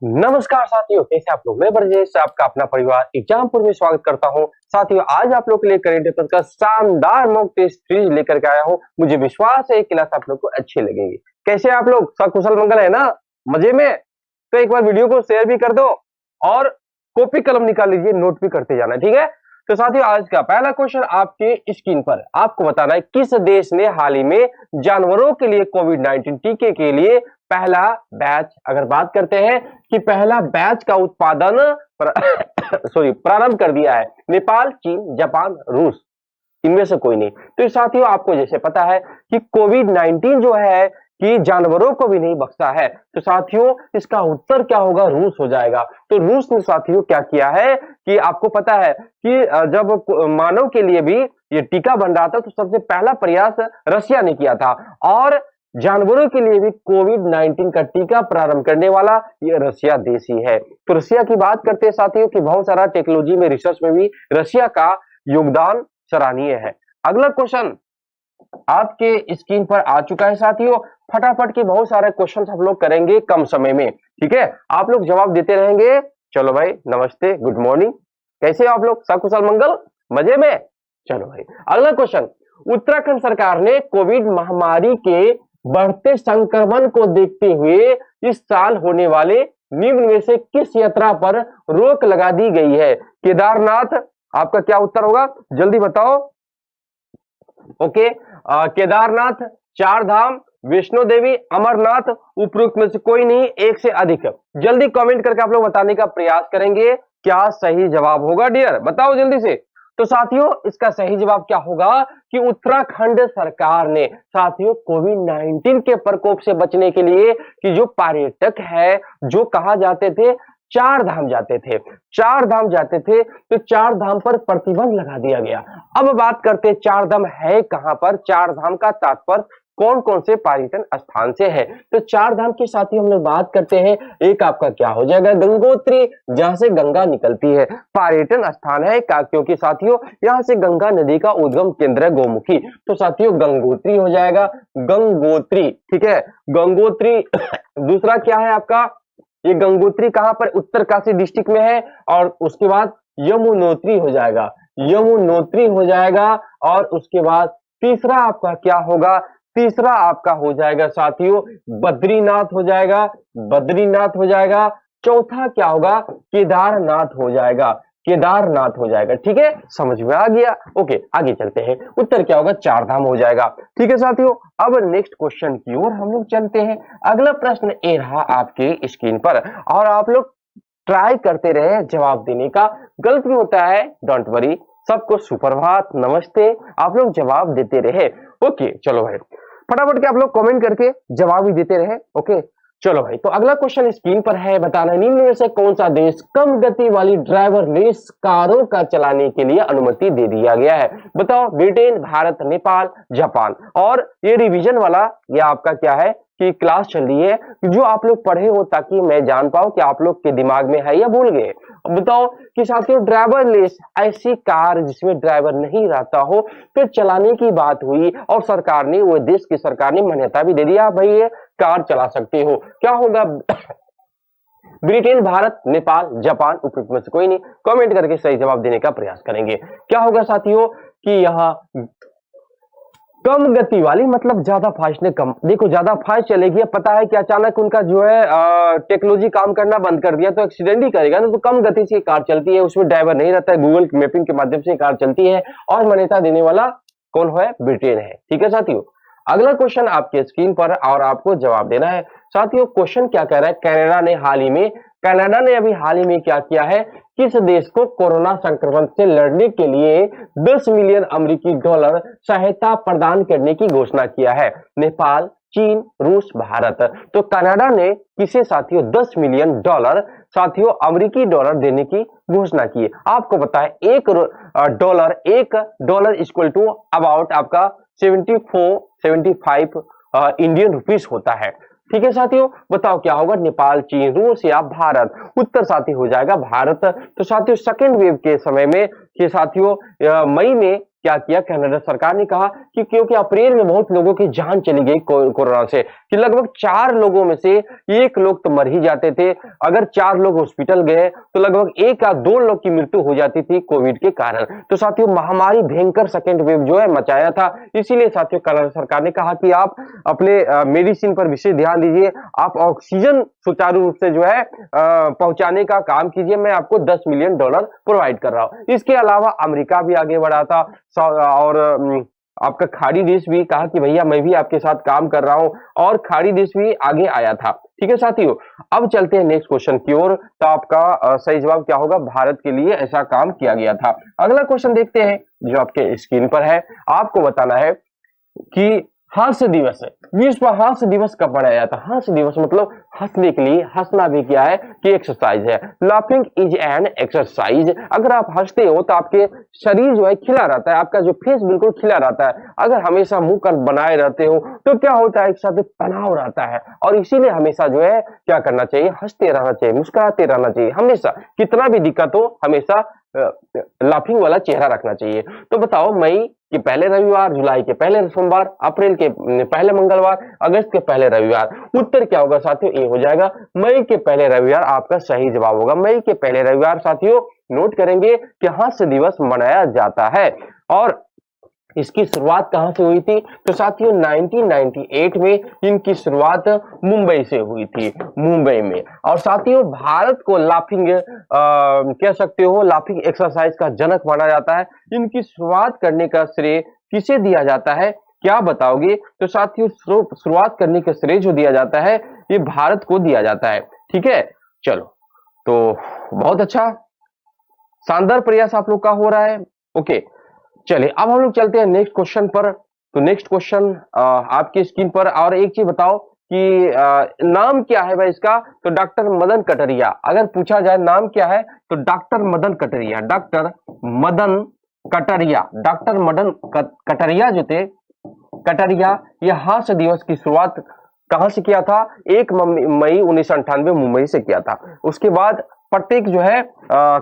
नमस्कार साथियों, कैसे आप लोग। मैं ब्रजेश आपका अपना परिवार एग्जामपुर में स्वागत करता हूं। साथियों, आज आप लोग के लिए करेंट अफेयर्स का शानदार मॉक टेस्ट सीरीज लेकर के आया हूं। मुझे विश्वास है क्लास आप लोग को अच्छी लगेगी। कैसे आप लोग, सब कुशल मंगल है ना, मजे में। तो एक बार वीडियो को शेयर भी कर दो और कॉपी कलम निकाल लीजिए, नोट भी करते जाना, ठीक है। तो साथियों, आज का पहला क्वेश्चन आपके स्क्रीन पर आपको बताना है, किस देश ने हाल ही में जानवरों के लिए कोविड-19 टीके के लिए पहला बैच, अगर बात करते हैं कि पहला बैच का उत्पादन प्रारंभ कर दिया है। नेपाल, चीन, जापान, रूस, इनमें से कोई नहीं। तो साथियों, आपको जैसे पता है कि कोविड-19 जो है कि जानवरों को भी नहीं बख्शता है, तो साथियों इसका उत्तर क्या होगा, रूस हो जाएगा। तो रूस ने साथियों क्या किया है कि आपको पता है कि जब मानव के लिए भी ये टीका बन रहा था, तो सबसे पहला प्रयास रशिया ने किया था और जानवरों के लिए भी कोविड-19 का टीका प्रारंभ करने वाला ये रशिया देश ही है। तो रशिया की बात करते हैं साथियों कि बहुत सारा टेक्नोलॉजी में, रिसर्च में भी रशिया का योगदान सराहनीय है। अगला क्वेश्चन आपके स्क्रीन पर आ चुका है साथियों। फटाफट के बहुत सारे क्वेश्चन हम लोग करेंगे कम समय में, ठीक है। आप लोग जवाब देते रहेंगे। चलो भाई, नमस्ते, गुड मॉर्निंग, कैसे हो आप लोग, सब कुशल मंगल, मजे में। चलो भाई, अगला क्वेश्चन। उत्तराखंड सरकार ने कोविड महामारी के बढ़ते संक्रमण को देखते हुए इस साल होने वाले निम्न में से किस यात्रा पर रोक लगा दी गई है। केदारनाथ, आपका क्या उत्तर होगा, जल्दी बताओ। ओके, केदारनाथ, चार धाम, वैष्णो देवी, अमरनाथ, उपरोक्त में से कोई नहीं, एक से अधिक। जल्दी कमेंट करके आप लोग बताने का प्रयास करेंगे क्या सही जवाब होगा डियर, बताओ जल्दी से। तो साथियों, इसका सही जवाब क्या होगा कि उत्तराखंड सरकार ने साथियों कोविड-19 के प्रकोप से बचने के लिए कि जो पर्यटक है, जो कहा जाते थे चार धाम जाते थे, चार धाम जाते थे, तो चार धाम पर प्रतिबंध लगा दिया गया। अब बात करते हैं चार धाम है कहां पर, चार धाम का तात्पर्य कौन कौन से पर्यटन स्थान से है। तो चार धाम के साथ ही हम लोग बात करते हैं, एक आपका क्या हो जाएगा, गंगोत्री, जहां से गंगा निकलती है, पर्यटन स्थान है क्योंकि साथियों यहां से गंगा नदी का उद्गम केंद्र है गोमुखी। तो साथियों गंगोत्री हो जाएगा, गंगोत्री, ठीक है, गंगोत्री। दूसरा क्या है आपका, ये गंगोत्री कहां पर, उत्तरकाशी डिस्ट्रिक्ट में है। और उसके बाद यमुनोत्री हो जाएगा, यमुनोत्री हो जाएगा। और उसके बाद तीसरा आपका क्या होगा, तीसरा आपका हो जाएगा साथियों बद्रीनाथ हो जाएगा, बद्रीनाथ हो जाएगा। चौथा क्या होगा, केदारनाथ हो जाएगा, केदारनाथ हो जाएगा, ठीक है, समझ में आ गया। ओके, आगे चलते हैं, उत्तर क्या होगा, चार धाम हो जाएगा, ठीक है साथियों। अब नेक्स्ट क्वेश्चन की ओर हम लोग चलते हैं। अगला प्रश्न ए रहा आपके स्क्रीन पर और आप लोग ट्राई करते रहे जवाब देने का, गलत भी होता है डोंट वरी, सबको सुप्रभात, नमस्ते, आप लोग जवाब देते रहे। ओके चलो भाई, फटाफट के आप लोग कमेंट करके जवाब भी देते रहे। ओके चलो भाई, तो अगला क्वेश्चन स्क्रीन पर है, बताना निम्न में से कौन सा देश कम गति वाली ड्राइवरलेस कारों का चलाने के लिए अनुमति दे दिया गया है। बताओ, ब्रिटेन, भारत, नेपाल, जापान। और ये रिवीजन वाला ये आपका क्या है कि क्लास चल रही है, जो आप लोग पढ़े हो ताकि मैं जान पाऊं कि आप लोग के दिमाग में है या भूल गए। बताओ कि साथियों ड्राइवरलेस, ऐसी कार जिसमें ड्राइवर नहीं रहता हो, तो चलाने की बात हुई और सरकार ने, वो देश की सरकार ने मान्यता भी दे दिया, भाई ये कार चला सकते हो। क्या होगा, ब्रिटेन, भारत, नेपाल, जापान, उपयुक्त में से कोई नहीं। कमेंट करके सही जवाब देने का प्रयास करेंगे। क्या होगा साथियों कि यहाँ कम गति वाली मतलब ज्यादा फास्ट ने कम, देखो ज्यादा फास्ट चलेगी, पता है कि अचानक उनका जो है टेक्नोलॉजी काम करना बंद कर दिया तो एक्सीडेंट ही करेगा ना। तो कम गति से कार चलती है, उसमें ड्राइवर नहीं रहता है, गूगल मैपिंग के माध्यम से कार चलती है और मान्यता देने वाला कौन है, ब्रिटेन है, ठीक है साथियों। अगला क्वेश्चन आपके स्क्रीन पर और आपको जवाब देना है साथियों। क्वेश्चन क्या कह रहा है, कनाडा ने अभी हाल ही में क्या किया है, किस देश को कोरोना संक्रमण से लड़ने के लिए 10 मिलियन अमेरिकी डॉलर सहायता प्रदान करने की घोषणा किया है। नेपाल, चीन, रूस, भारत। तो कनाडा ने किसे साथियों 10 मिलियन डॉलर साथियों अमेरिकी डॉलर देने की घोषणा की है। आपको पता है एक डॉलर इक्वल टू अबाउट आपका 75 इंडियन रुपीस होता है, ठीक है साथियों। बताओ क्या होगा, नेपाल, चीन, रूस या भारत। उत्तर साथी हो जाएगा भारत। तो साथियों सेकेंड वेव के समय में कि साथियों मई में क्या किया, कनाडा सरकार ने कहा कि क्योंकि अप्रैल में बहुत लोगों की जान चली गई कोरोना से, कि लगभग 4 लोगों में से 1 लोग तो मर ही जाते थे। अगर 4 लोग हॉस्पिटल गए तो लगभग 1 या 2 लोग की मृत्यु हो जाती थी कोविड के कारण। तो साथियों महामारी भयंकर सेकेंड वेव जो है मचाया था। इसीलिए साथियों कनाडा सरकार ने कहा कि आप अपने मेडिसिन पर विशेष ध्यान दीजिए, आप ऑक्सीजन सुचारू रूप से जो है पहुंचाने का काम कीजिए, मैं आपको $10 मिलियन प्रोवाइड कर रहा हूं। इसके अलावा अमेरिका भी आगे बढ़ा था और आपका खाड़ी देश भी कहा कि भैया मैं भी आपके साथ काम कर रहा हूं, और खाड़ी देश भी आगे आया था। ठीक है साथियों, अब चलते हैं नेक्स्ट क्वेश्चन की ओर। तो आपका सही जवाब क्या होगा, भारत के लिए ऐसा काम किया गया था। अगला क्वेश्चन देखते हैं जो आपके स्क्रीन पर है। आपको बताना है कि हास्य दिवस है, विश्व हास्य दिवस कब मनाया जाता है। हास्य दिवस मतलब हंसने के लिए, हंसना भी क्या है कि एक्सरसाइज है। Laughing is an exercise. अगर आप हंसते हो तो आपके शरीर जो है खिला रहता है, आपका जो फेस बिल्कुल खिला रहता है। अगर हमेशा मुंह कर बनाए रहते हो तो क्या होता है, एक साथ तनाव रहता है, और इसीलिए हमेशा जो है क्या करना चाहिए, हंसते रहना चाहिए, मुस्कुराते रहना चाहिए हमेशा। कितना भी दिक्कत हो हमेशा लाफिंग वाला चेहरा रखना चाहिए। तो बताओ, मई के पहले रविवार, जुलाई के पहले सोमवार, अप्रैल के पहले मंगलवार, अगस्त के पहले रविवार। उत्तर क्या होगा साथियों, ए हो जाएगा, मई के पहले रविवार आपका सही जवाब होगा। मई के पहले रविवार साथियों नोट करेंगे कि हास्य दिवस मनाया जाता है। और इसकी शुरुआत कहां से हुई थी, तो साथियों 1998 में इनकी शुरुआत मुंबई से हुई थी, मुंबई में। और साथियों भारत को लाफिंग कह सकते हो, लाफिंग एक्सरसाइज का जनक माना जाता है। इनकी शुरुआत करने का श्रेय किसे दिया जाता है, क्या बताओगे। तो साथियों शुरुआत करने का श्रेय जो दिया जाता है ये भारत को दिया जाता है। ठीक है, चलो तो बहुत अच्छा, शानदार प्रयास आप लोग का हो रहा है। ओके, चलिए अब हम लोग चलते हैं नेक्स्ट क्वेश्चन पर। तो नेक्स्ट क्वेश्चन आपकी स्क्रीन पर। और एक चीज बताओ कि नाम क्या है भाई इसका, तो डॉक्टर मदन कटरिया। अगर पूछा जाए नाम क्या है तो doctor Madan Katariya, doctor Madan Katariya. Doctor Madan Katariya जो थे, कटरिया, यह हास्य दिवस की शुरुआत कहां से किया था, 1 मई 1998 मुंबई से किया था। उसके बाद प्रत्येक जो है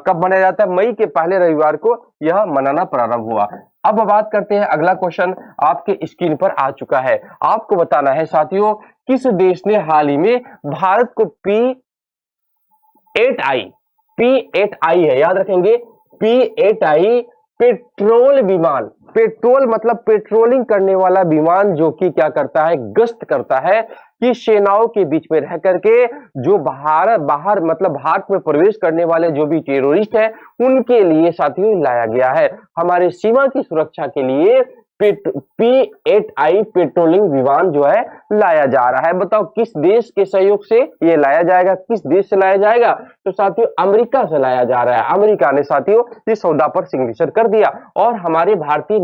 कब मनाया जाता है, मई के पहले रविवार को यह मनाना प्रारंभ हुआ। अब बात करते हैं, अगला क्वेश्चन आपके स्क्रीन पर आ चुका है। आपको बताना है साथियों, किस देश ने हाल ही में भारत को P8I है, याद रखेंगे, P8I पेट्रोल विमान, पेट्रोल मतलब पेट्रोलिंग करने वाला विमान जो कि क्या करता है, गश्त करता है कि सेनाओं के बीच में रह करके जो बाहर मतलब भारत में प्रवेश करने वाले जो भी टेररिस्ट है उनके लिए साथियों लाया गया है। हमारे सीमा की सुरक्षा के लिए P8I पेट्रोलिंग विमान जो है लाया जा रहा है। बताओ किस देश के सहयोग से ये लाया जाएगा, किस देश से लाया जाएगा, तो साथियों अमेरिका से लाया जा रहा है। अमेरिका ने साथियों इस सौदा पर सिग्नेचर कर दिया और हमारे भारतीय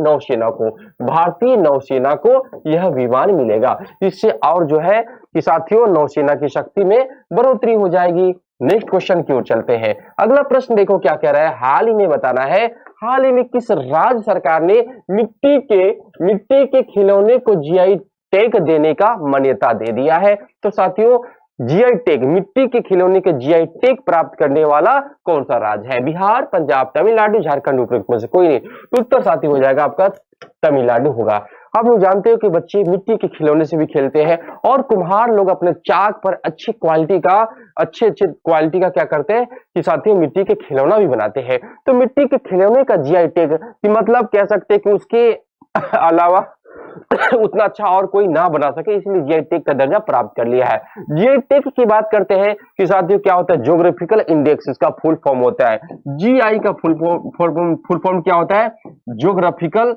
नौसेना को यह विमान मिलेगा। इससे और जो है कि साथियों नौसेना की शक्ति में बढ़ोतरी हो जाएगी। नेक्स्ट क्वेश्चन की ओर चलते हैं। अगला प्रश्न देखो क्या कह रहा है, हाल ही में बताना है, हाल ही में किस राज्य सरकार ने मिट्टी के खिलौने को जीआई टैग देने का मान्यता दे दिया है। तो साथियों जीआई टैग, मिट्टी के खिलौने के जीआई टैग प्राप्त करने वाला कौन सा राज्य है, बिहार, पंजाब, तमिलनाडु, झारखंड, उपयुक्त में से कोई नहीं। तो उत्तर साथी हो जाएगा आपका तमिलनाडु होगा। आप लोग जानते हो कि बच्चे मिट्टी के खिलौने से भी खेलते हैं और कुम्हार लोग अपने चाक पर अच्छे क्वालिटी का क्या करते हैं कि साथियों मिट्टी के खिलौना भी बनाते हैं। तो मिट्टी के खिलौने का जीआई टैग कि मतलब कह सकते हैं कि उसके अलावा उतना अच्छा और कोई ना बना सके, इसलिए जीआई टैग का दर्जा प्राप्त कर लिया है। जीआई टैग की बात करते हैं कि साथियों क्या होता है, ज्योग्राफिकल इंडेक्स, इसका फुल फॉर्म होता है। जीआई का फुल फॉर्म क्या होता है, ज्योग्राफिकल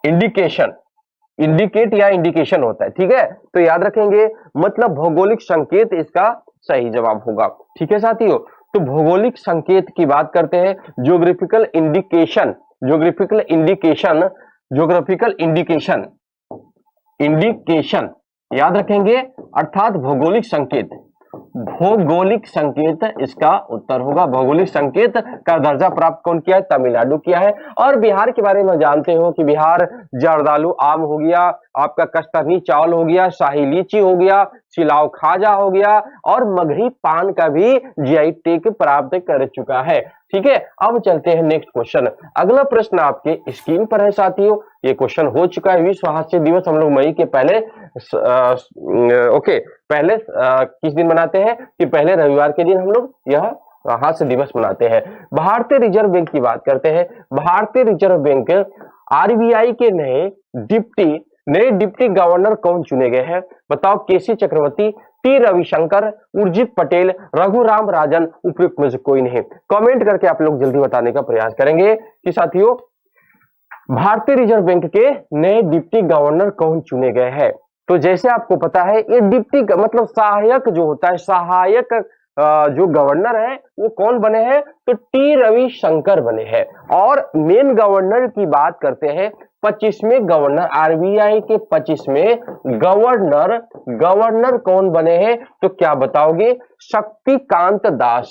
इंडिकेशन होता है। ठीक है, तो याद रखेंगे, मतलब भौगोलिक संकेत इसका सही जवाब होगा। ठीक है साथियों, तो भौगोलिक संकेत की बात करते हैं, ज्योग्राफिकल इंडिकेशन याद रखेंगे, अर्थात भौगोलिक संकेत। भौगोलिक संकेत इसका उत्तर होगा। भौगोलिक संकेत का दर्जा प्राप्त कौन किया है? तमिलनाडु किया है। और बिहार के बारे में जानते हो कि बिहार जर्दालू आम हो गया, आपका कश्तरनी चावल हो गया, शाही लीची हो गया, सिलाव खाजा हो गया और मगही पान का भी जीआई टैग प्राप्त कर चुका है। ठीक है, अब चलते हैं नेक्स्ट क्वेश्चन। अगला प्रश्न आपके स्क्रीन पर है साथियों। ये क्वेश्चन हो चुका है। विश्व हास्य दिवस हम लोग मई के पहले पहले किस दिन मनाते हैं कि पहले रविवार के दिन हम लोग यह हास्य दिवस मनाते हैं। भारतीय रिजर्व बैंक की बात करते हैं। भारतीय रिजर्व बैंक आरबीआई के नए डिप्टी गवर्नर कौन चुने गए हैं? बताओ। केसी चक्रवर्ती, टी रविशंकर, उर्जित पटेल, रघुराम राजन, उपयुक्त में से कोई नहीं। कमेंट करके आप लोग जल्दी बताने का प्रयास करेंगे कि साथियों भारतीय रिजर्व बैंक के नए डिप्टी गवर्नर कौन चुने गए हैं। तो जैसे आपको पता है ये डिप्टी मतलब सहायक जो होता है, सहायक जो गवर्नर है वो कौन बने हैं? तो टी रविशंकर बने हैं। और मेन गवर्नर की बात करते हैं, 25वें गवर्नर आरबीआई के 25वें गवर्नर कौन बने हैं? तो क्या बताओगे? शक्तिकांत दास।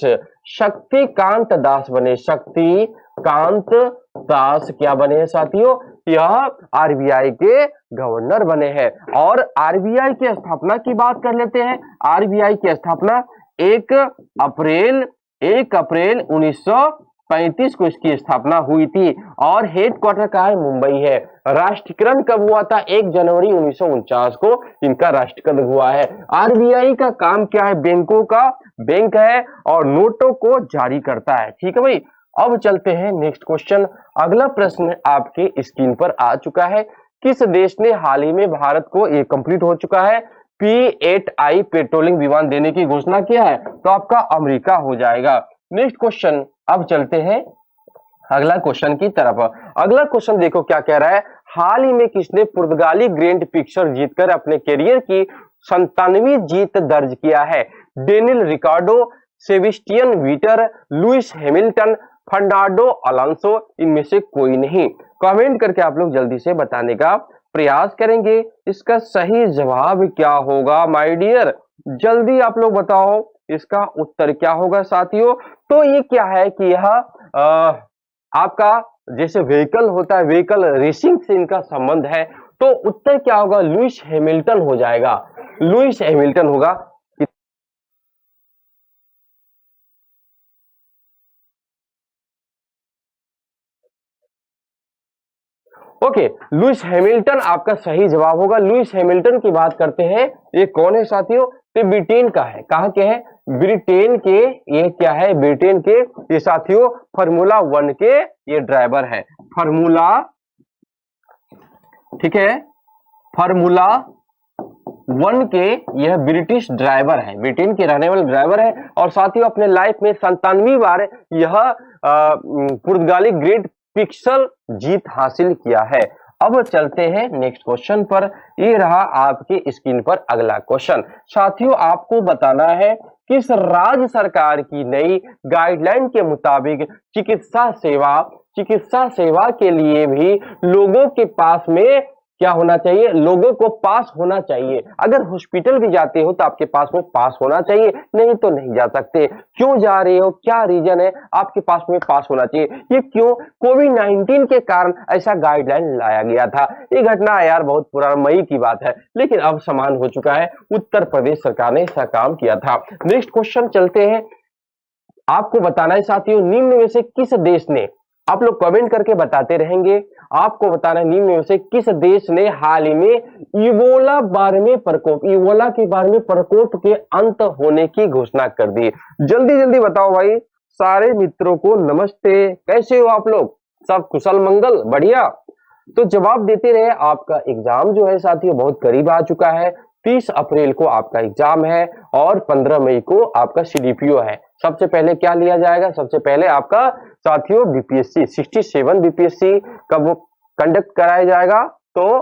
शक्तिकांत दास बने। शक्तिकांत दास क्या बने हैं साथियों? यह आरबीआई के गवर्नर बने हैं। और आरबीआई की स्थापना की बात कर लेते हैं। आरबीआई की स्थापना 1 अप्रैल 1935 को इसकी स्थापना हुई थी और हेडक्वार्टर का है मुंबई है। राष्ट्रीयकरण कब हुआ था? 1 जनवरी 1949 को इनका राष्ट्रीयकरण हुआ है। आरबीआई का काम क्या है? बैंकों का बैंक है और नोटों को जारी करता है। ठीक है भाई। अब चलते हैं नेक्स्ट क्वेश्चन। अगला प्रश्न आपके स्क्रीन पर आ चुका है। किस देश ने हाल ही में भारत को, ये कंप्लीट हो चुका है, P-8I पेट्रोलिंग विमान देने की घोषणा किया है? तो आपका अमेरिका हो जाएगा। Next question. अब चलते हैं अगला क्वेश्चन की तरफ। अगला क्वेश्चन देखो क्या कह रहा है। हाल ही में किसने पुर्तगाली ग्रैंड पिक्चर जीतकर अपने करियर की 97वीं जीत दर्ज किया है? Daniel Ricciardo, Sebastian Vettel, Lewis Hamilton, Fernando Alonso, इनमें से कोई नहीं। कमेंट करके आप लोग जल्दी से बताने का प्रयास करेंगे। इसका सही जवाब क्या होगा माय डियर? जल्दी आप लोग बताओ इसका उत्तर क्या होगा साथियों। तो ये क्या है कि यह आपका जैसे व्हीकल होता है, व्हीकल रेसिंग से इनका संबंध है। तो उत्तर क्या होगा? लुइस हैमिल्टन हो जाएगा। लुइस हैमिल्टन होगा। ओके, लुइस हैमिल्टन आपका सही जवाब होगा। लुइस हैमिल्टन की बात करते हैं। ये कौन है साथियों? ये ब्रिटेन का है। कहां के हैं? ब्रिटेन के। ये क्या है? ब्रिटेन के। ये साथियों फार्मूला 1 के ये ड्राइवर है। फार्मूला, ठीक है, फार्मूला 1 के यह ब्रिटिश ड्राइवर है, ब्रिटेन के रहने वाले ड्राइवर है। और साथियों अपने लाइफ में 97वीं बार यह पुर्तगाली ग्रेट पिक्सल जीत हासिल किया है। अब चलते हैं नेक्स्ट क्वेश्चन पर। ये रहा आपके स्क्रीन पर अगला क्वेश्चन। साथियों आपको बताना है किस राज्य सरकार की नई गाइडलाइन के मुताबिक चिकित्सा सेवा के लिए भी लोगों के पास में क्या होना चाहिए? लोगों को पास होना चाहिए। अगर हॉस्पिटल भी जाते हो तो आपके पास में पास होना चाहिए, नहीं तो नहीं जा सकते। क्यों जा रहे हो? क्या रीजन है? आपके पास में पास होना चाहिए। ये क्यों? कोविड-19 के कारण ऐसा गाइडलाइन लाया गया था। ये घटना यार बहुत पुराना मई की बात है, लेकिन अब समान हो चुका है। उत्तर प्रदेश सरकार ने ऐसा काम किया था। नेक्स्ट क्वेश्चन चलते हैं। आपको बताना है साथियों निम्न में से किस देश ने, आप लोग कमेंट करके बताते रहेंगे, आपको बताना है निम्न में से किस देश ने हाल ही में इबोला के बारे में प्रकोप के अंत होने की घोषणा कर दी। जल्दी जल्दी बताओ भाई। सारे मित्रों को नमस्ते। कैसे हो आप लोग? सब कुशल मंगल? बढ़िया। तो जवाब देते रहे। आपका एग्जाम जो है साथियों बहुत करीब आ चुका है। 30 अप्रैल को आपका एग्जाम है और 15 मई को आपका सीडीपीओ है। सबसे पहले क्या लिया जाएगा? सबसे पहले आपका साथियों बीपीएससी 67 बीपीएससी कब कंडक्ट कराया जाएगा? तो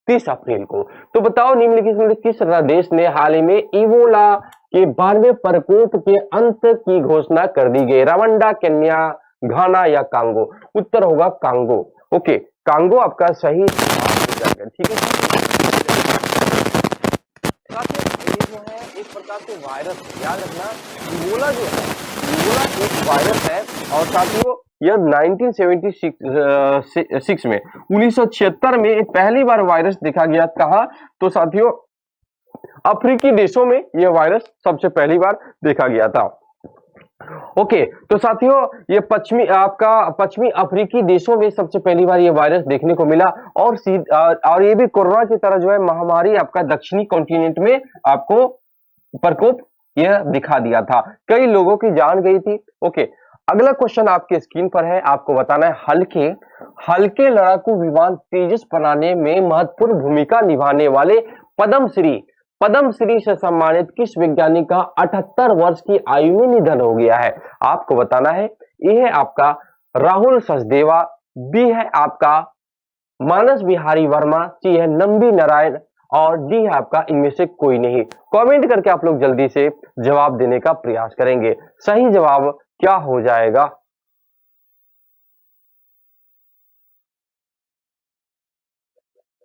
30 अप्रैल को। तो बताओ निम्नलिखित में किस देश ने हाल ही में इबोला के 12वें प्रकोप के अंत की घोषणा कर दी गई? रवांडा, केन्या, घाना या कांगो? उत्तर होगा कांगो। ओके, कांगो आपका सही जवाब हो जाएगा। ठीक है, जो है एक प्रकार से वायरस, याद रखना इबोला जो है, इबोला एक वायरस है। और साथियों यह 1976 में 1976 में पहली बार वायरस देखा गया। कहा तो साथियों अफ्रीकी देशों में यह वायरस सबसे पहली बार देखा गया था। ओके तो साथियों ये पश्चिमी अफ्रीकी देशों में सबसे पहली बार ये वायरस देखने को मिला। और ये भी कोरोना की तरह जो है महामारी आपका दक्षिणी कॉन्टिनेंट में आपको प्रकोप यह दिखा दिया था, कई लोगों की जान गई थी। ओके अगला क्वेश्चन आपके स्क्रीन पर है, आपको बताना है हल्के लड़ाकू विमान तेजस बनाने में महत्वपूर्ण भूमिका निभाने वाले पद्मश्री से सम्मानित किस वैज्ञानिक का 78 वर्ष की आयु में निधन हो गया है? आपको बताना है। ए है आपका राहुल सचदेवा, बी है आपका मानस बिहारी वर्मा, सी है नंबी नारायण और डी है आपका इनमें से कोई नहीं। कमेंट करके आप लोग जल्दी से जवाब देने का प्रयास करेंगे। सही जवाब क्या हो जाएगा?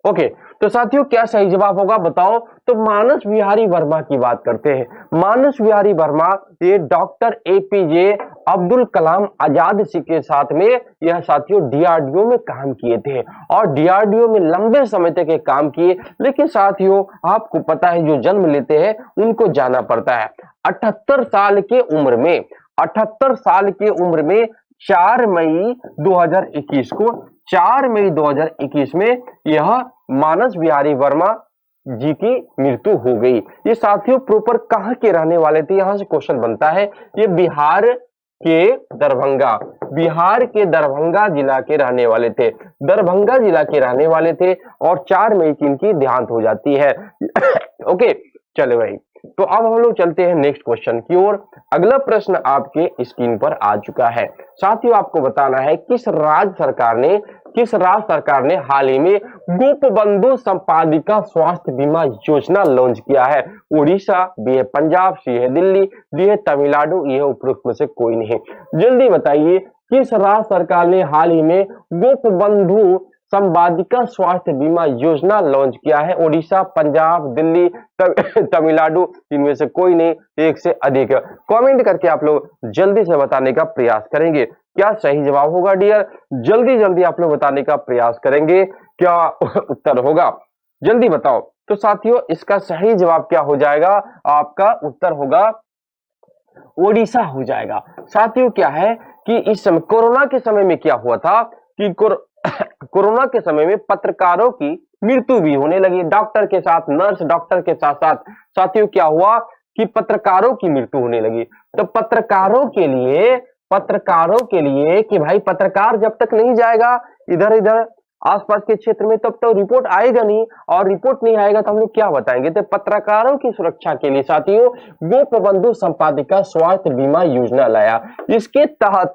ओके तो साथियों क्या सही जवाब होगा बताओ? तो मानस बिहारी वर्मा की बात करते हैं। मानस बिहारी वर्मा ये डॉक्टर एपीजे अब्दुल कलाम आजाद जी के साथ में यह साथियों डीआरडीओ में काम किए थे और डीआरडीओ में लंबे समय तक काम किए। लेकिन साथियों आपको पता है जो जन्म लेते हैं उनको जाना पड़ता है। 78 साल की उम्र में 78 साल की उम्र में 4 मई 2021 को 4 मई 2021 में यह मानस बिहारी वर्मा जी की मृत्यु हो गई। ये साथियों प्रॉपर कहां के रहने वाले थे? यहां से क्वेश्चन बनता है। ये बिहार के दरभंगा जिला के रहने वाले थे। दरभंगा जिला के रहने वाले थे और 4 मई की इनकी देहांत हो जाती है। ओके चलो भाई, तो अब हम लोग चलते हैं नेक्स्ट क्वेश्चन की ओर। अगला प्रश्न आपके स्क्रीन पर आ चुका है। साथियों आपको बताना है किस राज्य सरकार ने हाल ही में गोपबंधु संपादिका स्वास्थ्य बीमा योजना लॉन्च किया है? उड़ीसा, बी है पंजाब, सी है दिल्ली, डी है तमिलनाडु, ये उपरोक्त में से कोई नहीं। जल्दी बताइए किस राज्य सरकार ने हाल ही में गोपबंधु संपादिका स्वास्थ्य बीमा योजना लॉन्च किया है? उड़ीसा, पंजाब, दिल्ली, तमिलनाडु, इनमें से कोई नहीं, एक से अधिक। कमेंट करके आप लोग जल्दी से बताने का प्रयास करेंगे। क्या सही जवाब होगा डियर? जल्दी आप लोग बताने का प्रयास करेंगे। क्या उत्तर होगा? जल्दी बताओ। तो साथियों इसका सही जवाब क्या हो जाएगा? आपका उत्तर होगा ओडिशा हो जाएगा। साथियों क्या है कि इस समय कोरोना के समय में क्या हुआ था कि कोरोना के समय में पत्रकारों की मृत्यु भी होने लगी। डॉक्टर के साथ नर्स, डॉक्टर के साथ साथ साथियों क्या हुआ कि पत्रकारों की मृत्यु होने लगी। तो पत्रकारों के लिए कि भाई पत्रकार जब तक नहीं जाएगा इधर आसपास के क्षेत्र में तब तो रिपोर्ट आएगा नहीं, और रिपोर्ट नहीं आएगा तो हम लोग क्या बताएंगे? तो पत्रकारों की सुरक्षा के लिए साथियों गोपबंधु संपादिका स्वास्थ्य बीमा योजना लाया। इसके तहत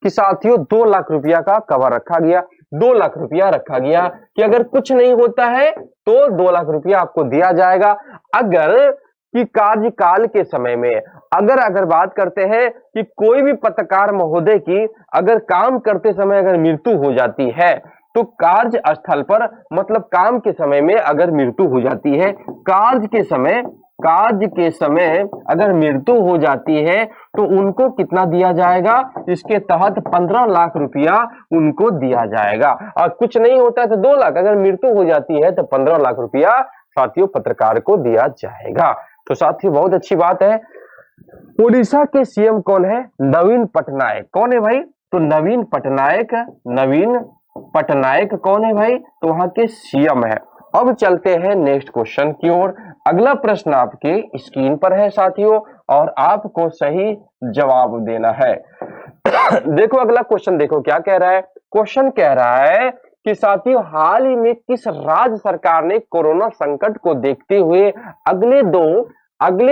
कि साथियों 2 लाख रुपया का कवर रखा गया। 2 लाख रुपया रखा गया कि अगर कुछ नहीं होता है तो 2 लाख रुपया आपको दिया जाएगा। अगर कि कार्यकाल के समय में अगर बात करते हैं कि कोई भी पत्रकार महोदय की अगर काम करते समय अगर मृत्यु हो जाती है तो कार्य स्थल पर मतलब काम के समय में अगर मृत्यु हो जाती है, कार्य के समय अगर मृत्यु हो जाती है तो उनको कितना दिया जाएगा? इसके तहत 15 लाख रुपया उनको दिया जाएगा। और कुछ नहीं होता है तो 2 लाख, अगर मृत्यु हो जाती है तो 15 लाख रुपया साथियों पत्रकार को दिया जाएगा। तो साथियों बहुत अच्छी बात है। उड़ीसा के सीएम कौन है? नवीन पटनायक। कौन है भाई? तो नवीन पटनायक कौन है भाई? तो वहां के सीएम है। अब चलते हैं नेक्स्ट क्वेश्चन की ओर। अगला प्रश्न आपके स्क्रीन पर है साथियों और आपको सही जवाब देना है। देखो अगला क्वेश्चन, देखो क्या कह रहा है। क्वेश्चन कह रहा है कि साथियों हाल ही में किस राज्य सरकार ने कोरोना संकट को देखते हुए अगले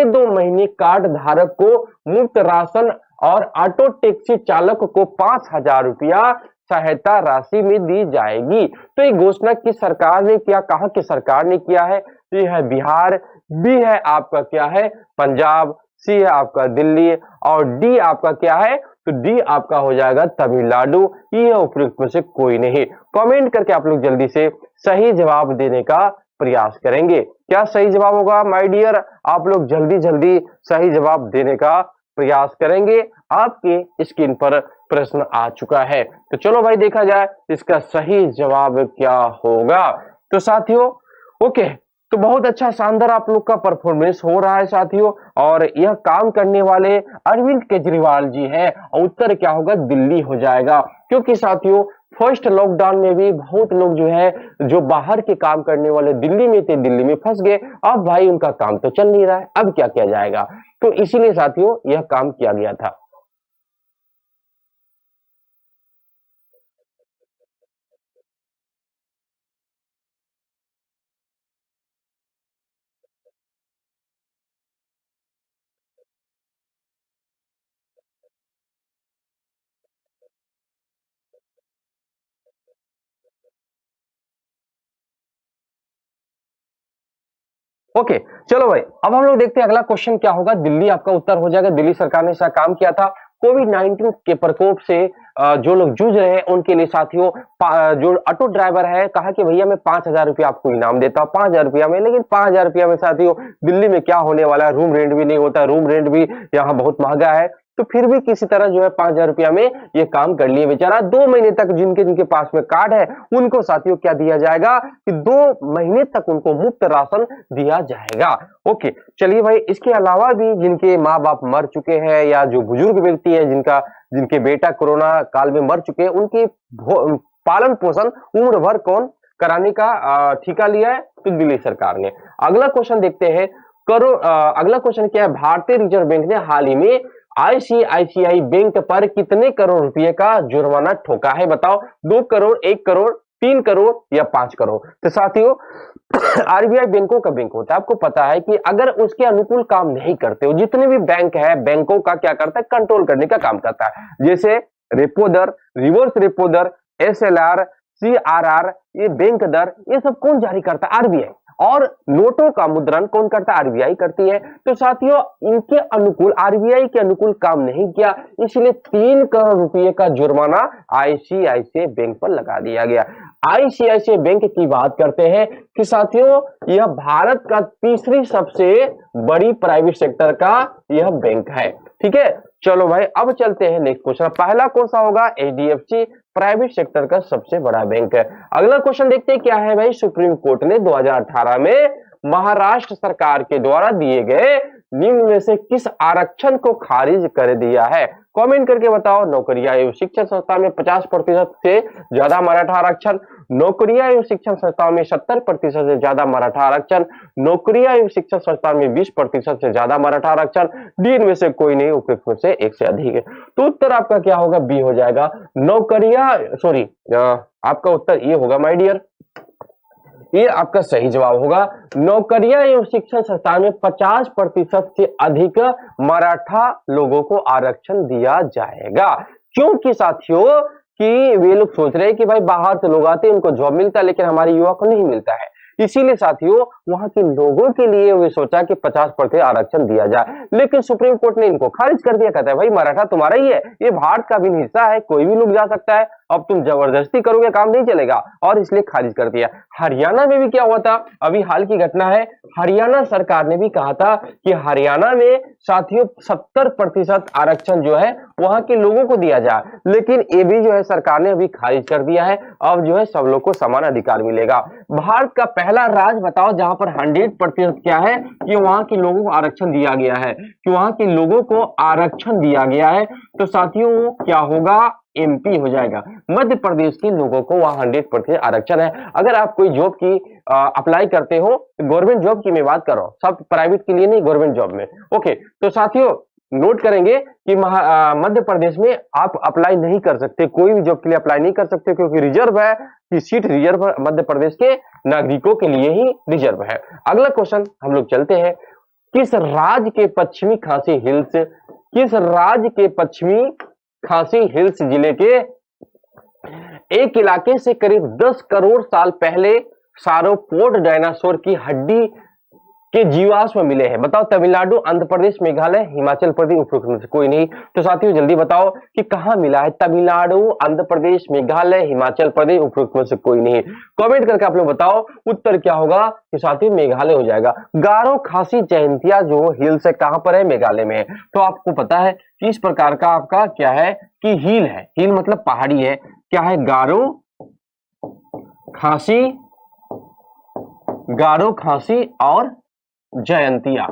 दो महीने कार्ड धारक को मुफ्त राशन और ऑटो टैक्सी चालक को 5,000 रुपया सहायता राशि में दी जाएगी? तो ये घोषणा किस सरकार ने किया? कहां की सरकार ने किया है? ये है बिहार, बी है आपका क्या है पंजाब, सी है आपका दिल्ली और डी आपका क्या है? तो डी आपका हो जाएगा तमिलनाडु। ये उपयुक्त में से कोई नहीं। कमेंट करके आप लोग जल्दी से सही जवाब देने का प्रयास करेंगे? क्या सही जवाब होगा माय डियर? आप लोग जल्दी जल्दी सही जवाब देने का प्रयास करेंगे। आपके स्क्रीन पर प्रश्न आ चुका है, तो चलो भाई देखा जाए इसका सही जवाब क्या होगा। तो साथियों ओके, तो बहुत अच्छा शानदार आप लोग का परफॉर्मेंस हो रहा है साथियों, और यह काम करने वाले अरविंद केजरीवाल जी हैं। उत्तर क्या होगा? दिल्ली हो जाएगा, क्योंकि साथियों फर्स्ट लॉकडाउन में भी बहुत लोग जो है जो बाहर के काम करने वाले दिल्ली में थे, दिल्ली में फंस गए। अब भाई उनका काम तो चल नहीं रहा है, अब क्या किया जाएगा? तो इसीलिए साथियों यह काम किया गया था। ओके, चलो भाई अब हम लोग देखते हैं अगला क्वेश्चन क्या होगा। दिल्ली आपका उत्तर हो जाएगा। दिल्ली सरकार ने ऐसा काम किया था कोविड 19 के प्रकोप से जो लोग जूझ रहे हैं उनके लिए साथियों। जो ऑटो ड्राइवर है कहा कि भैया मैं 5,000 रुपया आपको इनाम देता हूँ, 5,000 रुपया में। लेकिन 5,000 रुपया में साथियों दिल्ली में क्या होने वाला है? रूम रेंट भी नहीं होता, रूम रेंट भी यहाँ बहुत महंगा है। तो फिर भी किसी तरह जो है 5,000 रुपया में ये काम कर लिए बेचारा। 2 महीने तक जिनके जिनके पास में कार्ड है उनको साथियों क्या दिया जाएगा कि 2 महीने तक उनको मुफ्त राशन दिया जाएगा। ओके, चलिए भाई इसके अलावा भी जिनके माँ बाप मर चुके हैं या जो बुजुर्ग व्यक्ति है जिनके बेटा कोरोना काल में मर चुके हैं, उनकी पालन पोषण उम्र भर कौन कराने का ठेका लिया है? तो दिल्ली सरकार ने। अगला क्वेश्चन देखते हैं। अगला क्वेश्चन क्या है? भारतीय रिजर्व बैंक ने हाल ही में आईसीआईसीआई बैंक पर कितने करोड़ रुपए का जुर्माना ठोका है? बताओ, 2 करोड़, 1 करोड़, 3 करोड़ या 5 करोड़? तो साथियों आरबीआई बैंकों का बैंक होता है, आपको पता है कि अगर उसके अनुकूल काम नहीं करते हो, जितने भी बैंक है बैंकों का क्या करता है? कंट्रोल करने का काम करता है। जैसे रेपो दर, रिवर्स रेपो दर, एसएलआर, सीआरआर, ये बैंक दर, ये सब कौन जारी करता है? आरबीआई। और नोटों का मुद्रण कौन करता है? आरबीआई करती है। तो साथियों इनके अनुकूल, आरबीआई के अनुकूल काम नहीं किया, इसलिए 3 करोड़ रुपए का जुर्माना आईसीआईसीआई बैंक पर लगा दिया गया। आईसीआईसीआई बैंक की बात करते हैं कि साथियों यह भारत का तीसरी सबसे बड़ी प्राइवेट सेक्टर का यह बैंक है। ठीक है, चलो भाई अब चलते हैं नेक्स्ट क्वेश्चन। पहला कौन सा होगा? एचडीएफसी प्राइवेट सेक्टर का सबसे बड़ा बैंक है। अगला क्वेश्चन देखते हैं क्या है भाई। सुप्रीम कोर्ट ने 2018 में महाराष्ट्र सरकार के द्वारा दिए गए निम्न में से किस आरक्षण को खारिज कर दिया है? कमेंट करके बताओ। नौकरियां एवं शिक्षण संस्था में 50% से ज्यादा मराठा आरक्षण, नौकरियां एवं शिक्षण संस्थाओं में 70% से ज्यादा मराठा आरक्षण, नौकरियां एवं शिक्षण संस्थान में 20% से ज्यादा मराठा आरक्षण, डी इनमें से कोई नहीं, उपयुक्त में से एक से अधिक है। तो उत्तर आपका क्या होगा? बी हो जाएगा। नौकरियां सॉरी आपका उत्तर ये होगा माय डियर, ये आपका सही जवाब होगा। नौकरियां एवं शिक्षण संस्थान में 50% से अधिक मराठा लोगों को आरक्षण दिया जाएगा। क्योंकि साथियों कि वे लोग सोच रहे हैं कि भाई बाहर से लोग आते हैं उनको जॉब मिलता है, लेकिन हमारे युवा को नहीं मिलता है। इसीलिए साथियों वहां के लोगों के लिए वे सोचा कि 50% आरक्षण दिया जाए, लेकिन सुप्रीम कोर्ट ने इनको खारिज कर दिया। कहता है भाई मराठा तुम्हारा ही है, ये भारत का भी हिस्सा है, कोई भी लोग जा सकता है, अब तुम जबरदस्ती करोगे काम नहीं चलेगा, और इसलिए खारिज कर दिया। हरियाणा में भी क्या हुआ था? अभी हाल की घटना है। हरियाणा सरकार ने भी कहा था कि हरियाणा में साथियों 70% आरक्षण जो है वहां के लोगों को दिया जाए, लेकिन ये भी जो है सरकार ने अभी खारिज कर दिया है। अब जो है सब लोग को समान अधिकार मिलेगा। भारत का पहला राज्य बताओ जहां पर 100% क्या है कि वहां के लोगों को आरक्षण दिया गया है, कि वहां के लोगों को आरक्षण दिया गया है। तो साथियों वो क्या होगा? एमपी हो जाएगा। मध्य प्रदेश के लोगों को वहां 100% आरक्षण है। अगर आप कोई जॉब की अप्लाई करते हो, गवर्नमेंट जॉब की मैं बात कर रहा हूं, सब प्राइवेट के लिए नहीं, गवर्नमेंट जॉब में। ओके, तो साथियों नोट करेंगे कि मध्य प्रदेश में आप अप्लाई नहीं कर सकते, कोई भी जॉब के लिए अप्लाई नहीं कर सकते, क्योंकि रिजर्व है कि सीट रिजर्व मध्य प्रदेश के नागरिकों के लिए ही रिजर्व है। अगला क्वेश्चन हम लोग चलते हैं। किस राज्य के पश्चिमी खासी हिल्स, किस राज्य के पश्चिमी खासी हिल्स जिले के एक इलाके से करीब 10 करोड़ साल पहले सारोपोड डायनासोर की हड्डी के जीवाश्म मिले हैं? बताओ, तमिलनाडु, आंध्र प्रदेश, मेघालय, हिमाचल प्रदेश, उपरोक्त में से कोई नहीं। तो साथियों जल्दी बताओ कि कहां मिला है? तमिलनाडु, आंध्र प्रदेश, मेघालय, हिमाचल प्रदेश, उपरोक्त में से कोई नहीं। कमेंट करके आप लोग बताओ उत्तर क्या होगा। कि साथियों मेघालय हो जाएगा। गारो, खासी, जयंतिया जो हिल्स है कहां पर है? मेघालय में है। तो आपको पता है कि इस प्रकार का आपका क्या है कि हिल है, हिल मतलब पहाड़ी है। क्या है? गारो, खासी, गारो, खासी और जयंतिया।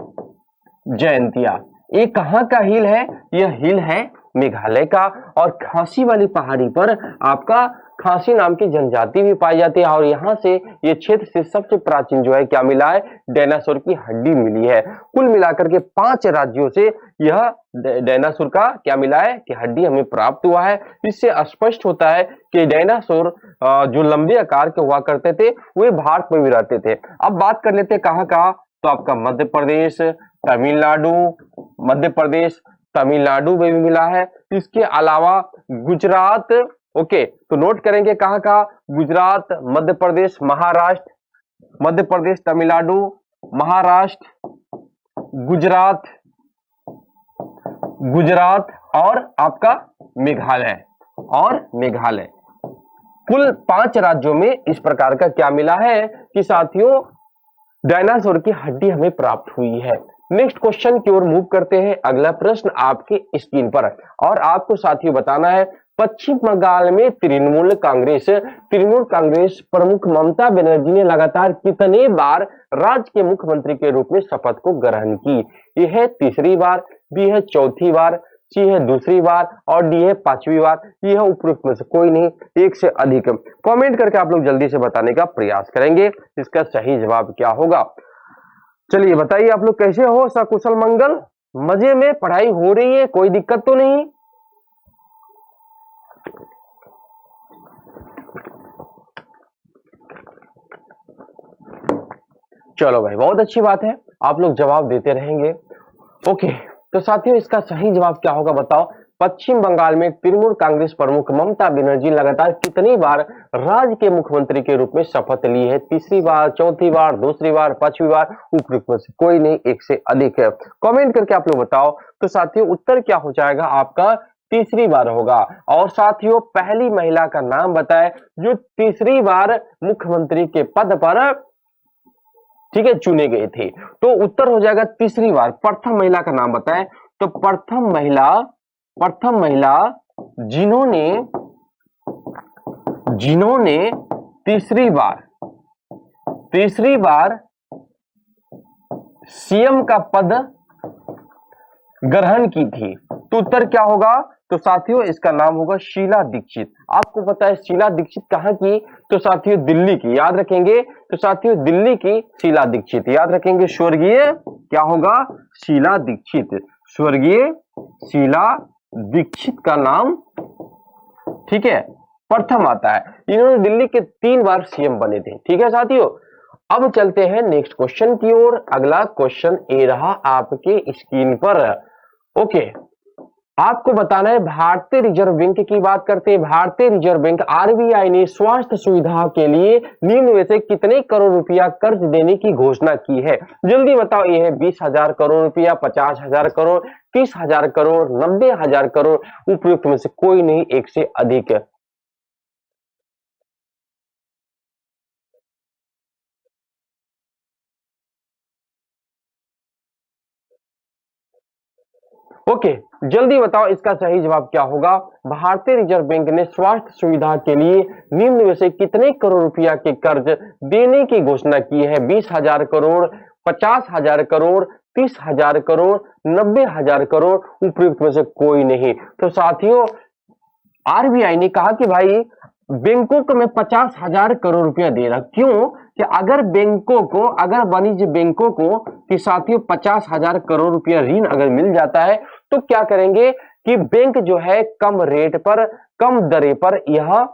जयंतिया ये कहां का हिल है? यह हिल है मेघालय का। और खासी वाली पहाड़ी पर आपका खासी नाम की जनजाति भी पाई जाती है। और यहां से ये क्षेत्र से सबसे प्राचीन जो है क्या मिला है? डायनासोर की हड्डी मिली है। कुल मिलाकर के 5 राज्यों से यह डायनासोर का क्या मिला है कि हड्डी हमें प्राप्त हुआ है। इससे स्पष्ट होता है कि डायनासोर जो लंबे आकार के हुआ करते थे वे भारत में भी रहते थे। अब बात कर लेते हैं कहां कहां। तो आपका मध्य प्रदेश, तमिलनाडु, मध्य प्रदेश, तमिलनाडु में भी मिला है। इसके अलावा गुजरात, ओके, तो नोट करेंगे कहां कहां? गुजरात, मध्य प्रदेश, महाराष्ट्र, मध्य प्रदेश, तमिलनाडु, महाराष्ट्र, गुजरात, गुजरात और आपका मेघालय और मेघालय। कुल 5 राज्यों में इस प्रकार का क्या मिला है कि साथियों डायनासोर की हड्डी हमें प्राप्त हुई है। नेक्स्ट क्वेश्चन की ओर मूव करते हैं। अगला प्रश्न आपके स्क्रीन पर और आपको साथियों बताना है पश्चिम बंगाल में तृणमूल कांग्रेस प्रमुख ममता बनर्जी ने लगातार कितने बार राज्य के मुख्यमंत्री के रूप में शपथ को ग्रहण की? यह है तीसरी बार, बी है चौथी बार, सी है दूसरी बार और डी है 5वीं बार। यह उपरोक्त में से कोई नहीं, एक से अधिक। कमेंट करके आप लोग जल्दी से बताने का प्रयास करेंगे इसका सही जवाब क्या होगा। चलिए बताइए आप लोग कैसे हो? सकुशल मंगल, मजे में पढ़ाई हो रही है, कोई दिक्कत तो नहीं? चलो भाई बहुत अच्छी बात है, आप लोग जवाब देते रहेंगे। ओके, तो साथियों इसका सही जवाब क्या होगा बताओ। पश्चिम बंगाल में तृणमूल कांग्रेस प्रमुख ममता बनर्जी लगातार कितनी बार राज्य के मुख्यमंत्री के रूप में शपथ ली है? तीसरी बार, चौथी बार, दूसरी बार, 5वीं बार, उपरोक्त में से कोई नहीं, एक से अधिक है। कमेंट करके आप लोग बताओ। तो साथियों उत्तर क्या हो जाएगा आपका? तीसरी बार होगा। और साथियों पहली महिला का नाम बताएं जो तीसरी बार मुख्यमंत्री के पद पर ठीक है चुने गए थे। तो उत्तर हो जाएगा तीसरी बार। प्रथम महिला का नाम बताएं। तो प्रथम महिला जिन्होंने तीसरी बार सीएम का पद ग्रहण की थी। तो उत्तर क्या होगा? तो साथियों इसका नाम होगा शीला दीक्षित। आपको पता है शीला दीक्षित कहां की? तो साथियों दिल्ली की, याद रखेंगे। तो साथियों दिल्ली की शीला दीक्षित याद रखेंगे। स्वर्गीय क्या होगा? शीला दीक्षित, स्वर्गीय शीला दीक्षित का नाम ठीक है प्रथम आता है। इन्होंने दिल्ली के 3 बार सीएम बने थे। ठीक है साथियों, अब चलते हैं नेक्स्ट क्वेश्चन की ओर। अगला क्वेश्चन ए रहा आपके स्क्रीन पर। ओके, आपको बताना है भारतीय रिजर्व बैंक की बात करते हैं। भारतीय रिजर्व बैंक आरबीआई ने स्वास्थ्य सुविधा के लिए निम्न में से कितने करोड़ रुपया कर्ज देने की घोषणा की है? जल्दी बताओ। ये है 20,000 करोड़ रुपया, 50,000 करोड़, 30,000 करोड़, 90,000 करोड़, उपयुक्त में से कोई नहीं, एक से अधिक है। ओके, जल्दी बताओ इसका सही जवाब क्या होगा। भारतीय रिजर्व बैंक ने स्वास्थ्य सुविधा के लिए निम्न में से कितने करोड़ रुपया के कर्ज देने की घोषणा की है? 20,000 करोड़, 50,000 करोड़, 30,000 करोड़, 90,000 करोड़, उपयुक्त में से कोई नहीं। तो साथियों आरबीआई ने कहा कि भाई बैंकों को मैं 50,000 करोड़ रुपया दे रहा। क्यों? कि अगर बैंकों को, अगर वाणिज्य बैंकों को कि साथियों 50,000 करोड़ रुपया ऋण अगर मिल जाता है तो क्या करेंगे कि बैंक जो है कम रेट पर, कम दरे पर, यह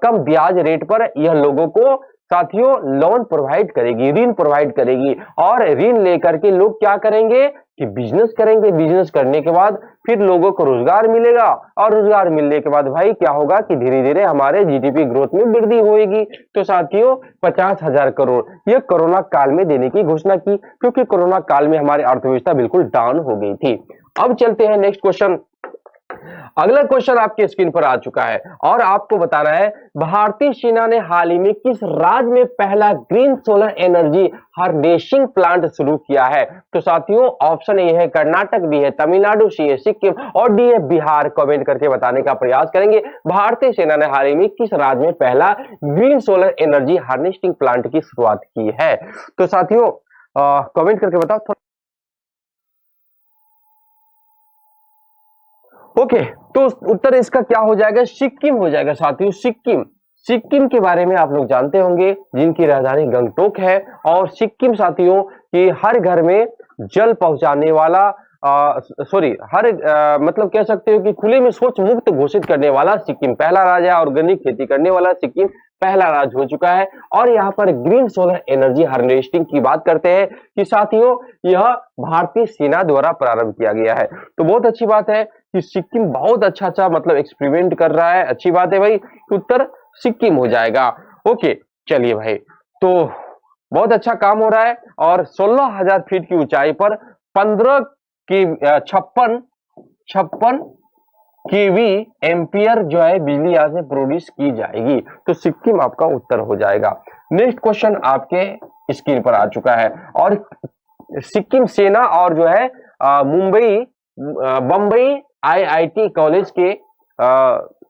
कम ब्याज रेट पर यह लोगों को साथियों लोन प्रोवाइड करेगी, ऋण प्रोवाइड करेगी, और ऋण लेकर के लोग क्या करेंगे कि बिजनेस करेंगे। बिजनेस करने के बाद फिर लोगों को रोजगार मिलेगा, और रोजगार मिलने के बाद भाई क्या होगा कि धीरे धीरे हमारे जीडीपी ग्रोथ में वृद्धि होगी। तो साथियों 50,000 करोड़ ये कोरोना काल में देने की घोषणा की, क्योंकि कोरोना काल में हमारी अर्थव्यवस्था बिल्कुल डाउन हो गई थी। अब चलते हैं नेक्स्ट क्वेश्चन। अगला क्वेश्चन आपके स्क्रीन पर आ चुका है और आपको बताना है भारतीय सेना ने हाल ही में किस राज्य में पहला green solar energy harvesting plant शुरू किया है। तो साथियों ऑप्शन ए है कर्नाटक, बी है तमिलनाडु, सी है सिक्किम और डी है बिहार। कमेंट करके बताने का प्रयास करेंगे भारतीय सेना ने हाल ही में किस राज्य में पहला green solar energy harvesting plant की शुरुआत की है। तो साथियों कमेंट करके बताओ। ओके तो उत्तर इसका क्या हो जाएगा, सिक्किम हो जाएगा साथियों। सिक्किम, सिक्किम के बारे में आप लोग जानते होंगे जिनकी राजधानी गंगटोक है, और सिक्किम साथियों की हर घर में जल पहुंचाने वाला सॉरी मतलब कह सकते हो कि खुले में शौच मुक्त घोषित करने वाला सिक्किम पहला राज्य है, ऑर्गेनिक खेती करने वाला सिक्किम पहला राज्य हो चुका है। और यहाँ पर ग्रीन सोलर एनर्जी हार्वेस्टिंग की बात करते हैं कि साथियों यह भारतीय सेना द्वारा प्रारंभ किया गया है। तो बहुत अच्छी बात है कि सिक्किम बहुत अच्छा मतलब एक्सपेरिमेंट कर रहा है, अच्छी बात है भाई। उत्तर सिक्किम हो जाएगा। ओके चलिए भाई, तो बहुत अच्छा काम हो रहा है, और 16,000 फीट की ऊंचाई पर 15 की 56 केवी एम्पियर जो है बिजली यहां से प्रोड्यूस की जाएगी। तो सिक्किम आपका उत्तर हो जाएगा। नेक्स्ट क्वेश्चन आपके स्क्रीन पर आ चुका है, और सिक्किम सेना और जो है बम्बई आईआईटी कॉलेज के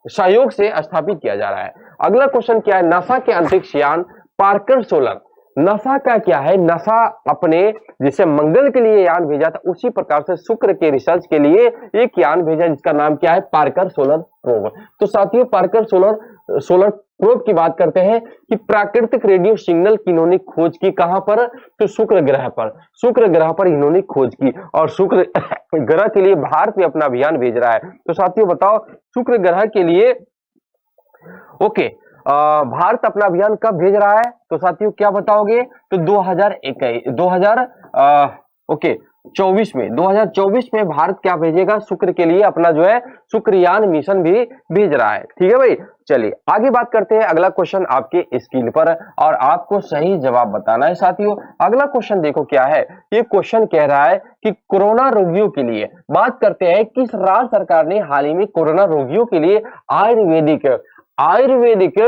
सहयोग से स्थापित किया जा रहा है। अगला क्वेश्चन क्या है, नासा के अंतरिक्ष यान पार्कर सोलर, नासा का क्या है, नासा अपने जिसे मंगल के लिए यान भेजा था उसी प्रकार से शुक्र के रिसर्च के लिए एक यान भेजा जिसका नाम क्या है, पार्कर सोलर प्रोब। तो साथियों पार्कर सोलर प्रोब की बात करते हैं कि प्राकृतिक रेडियो सिग्नल की इन्होंने खोज की, कहां पर, तो शुक्र ग्रह पर। शुक्र ग्रह पर इन्होंने खोज की, और शुक्र ग्रह के लिए भारत में अपना अभियान भेज रहा है। तो साथियों बताओ शुक्र ग्रह के लिए ओके भारत अपना अभियान कब भेज रहा है। तो साथियों क्या बताओगे, तो 2024 में भारत क्या भेजेगा, शुक्र के लिए अपना जो है शुक्रयान मिशन भी भेज रहा है। ठीक है भाई, चलिए आगे बात करते हैं। अगला क्वेश्चन आपके स्क्रीन पर, और आपको सही जवाब बताना है साथियों। अगला क्वेश्चन देखो क्या है, ये क्वेश्चन कह रहा है कि कोरोना रोगियों के लिए बात करते हैं किस राज्य सरकार ने हाल ही में कोरोना रोगियों के लिए आयुर्वेदिक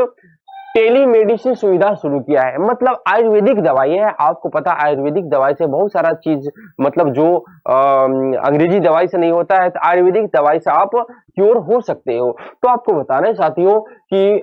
टेलीमेडिसिन सुविधा शुरू किया है। मतलब आयुर्वेदिक दवाई है, आपको पता आयुर्वेदिक दवाई से बहुत सारा चीज मतलब जो अंग्रेजी दवाई से नहीं होता है, तो आयुर्वेदिक दवाई से आप क्योर हो सकते हो। तो आपको बताना है साथियों कि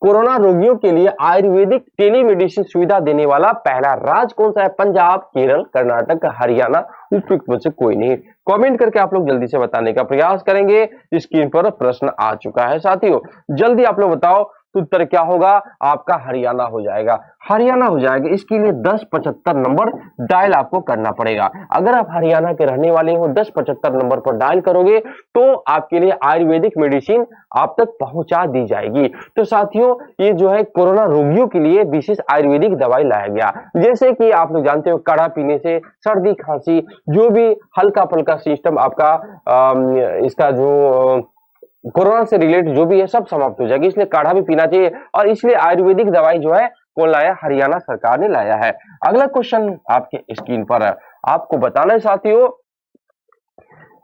कोरोना रोगियों के लिए आयुर्वेदिक टेलीमेडिसिन सुविधा देने वाला पहला राज्य कौन सा है, पंजाब, केरल, कर्नाटक, हरियाणा, उपयुक्त में से कोई नहीं। कमेंट करके आप लोग जल्दी से बताने का प्रयास करेंगे। स्क्रीन पर प्रश्न आ चुका है साथियों, जल्दी आप लोग बताओ। तो उत्तर क्या होगा आपका, हरियाणा हो जाएगा। हरियाणा हो जाएगा, इसके लिए 1075 नंबर डायल आपको करना पड़ेगा। अगर आप हरियाणा के रहने वाले हो 1075 नंबर पर डायल करोगे तो आपके लिए आयुर्वेदिक मेडिसिन आप तक पहुंचा दी जाएगी। तो साथियों ये जो है कोरोना रोगियों के लिए विशेष आयुर्वेदिक दवाई लाया गया, जैसे कि आप लोग जानते हो काढ़ा पीने से सर्दी खांसी जो भी हल्का फुल्का सिस्टम आपका इसका जो कोरोना से रिलेटेड जो भी है सब समाप्त हो जाएगी, इसलिए काढ़ा भी पीना चाहिए। और इसलिए आयुर्वेदिक दवाई जो है कौन लाया, हरियाणा सरकार ने लाया है। अगला क्वेश्चन आपके स्क्रीन पर है, आपको बताना है साथियों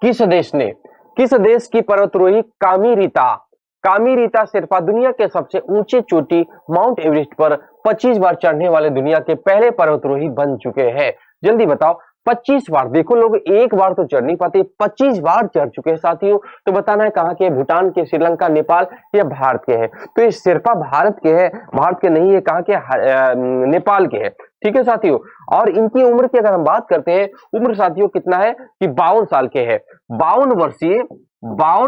किस देश की पर्वतारोही कामी रीता शेरपा दुनिया के सबसे ऊंचे चोटी माउंट एवरेस्ट पर 25 बार चढ़ने वाले दुनिया के पहले पर्वतारोही बन चुके हैं। जल्दी बताओ 25 बार, देखो लोग एक बार तो चढ़ नहीं पाते, 25 बार चढ़ चुके हैं साथियों। तो बताना है कहां के, भूटान के, श्रीलंका, नेपाल या भारत के हैं। तो ये शेरपा भारत के हैं, भारत के नहीं है, कहां के, नेपाल के हैं। ठीक है साथियों, और इनकी उम्र की अगर हम बात करते हैं, उम्र साथियों कितना है कि 52 साल के हैं। 52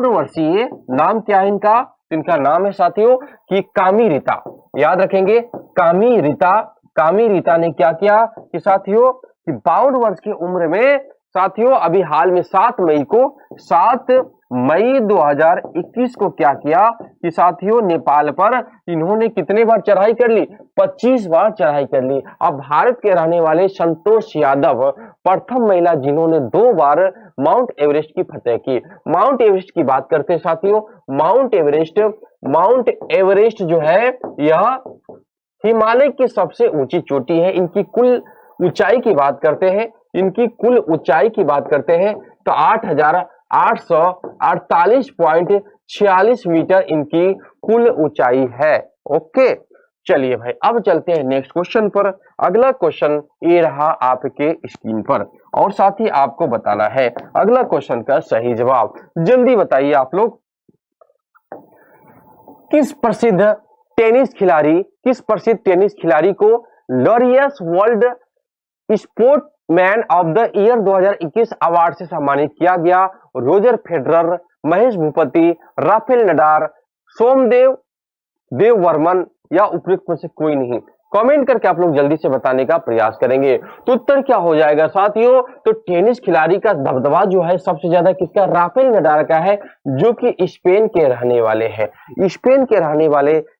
वर्षीय नाम क्या है इनका, इनका नाम है साथियों कि कामी रीता। याद रखेंगे कामी रीता ने क्या किया कि साथियों कि 52 वर्ष की उम्र में साथियों अभी हाल में 7 मई 2021 को क्या किया कि साथियों नेपाल पर इन्होंने कितने बार चढ़ाई कर ली, 25 बार चढ़ाई कर ली। अब भारत के रहने वाले संतोष यादव प्रथम महिला जिन्होंने 2 बार माउंट एवरेस्ट की फतह की। माउंट एवरेस्ट की बात करते हैं साथियों, माउंट एवरेस्ट जो है यह हिमालय की सबसे ऊंची चोटी है। इनकी कुल ऊंचाई की बात करते हैं, तो 8,848.46 मीटर इनकी कुल ऊंचाई है। ओके, चलिए भाई अब चलते हैं नेक्स्ट क्वेश्चन पर। अगला क्वेश्चन ये रहा आपके स्क्रीन पर और साथ ही आपको बताना है अगला क्वेश्चन का सही जवाब। जल्दी बताइए आप लोग, किस प्रसिद्ध टेनिस खिलाड़ी को Laureus world sportsman of the year 2021 award से सम्मानित किया गया? Roger Federer, Mahesh Bhupathi, Rafael Nadal, Somdev Devvarman या उपयुक्त में से कोई नहीं? कमेंट करके आप लोग जल्दी से बताने का प्रयास करेंगे। तो उत्तर क्या हो जाएगा साथियों? तो टेनिस खिलाड़ी का दबदबा जो है सबसे ज्यादा किसका? राफेल नडाल का है, जो कि स्पेन के रहने वाले हैं।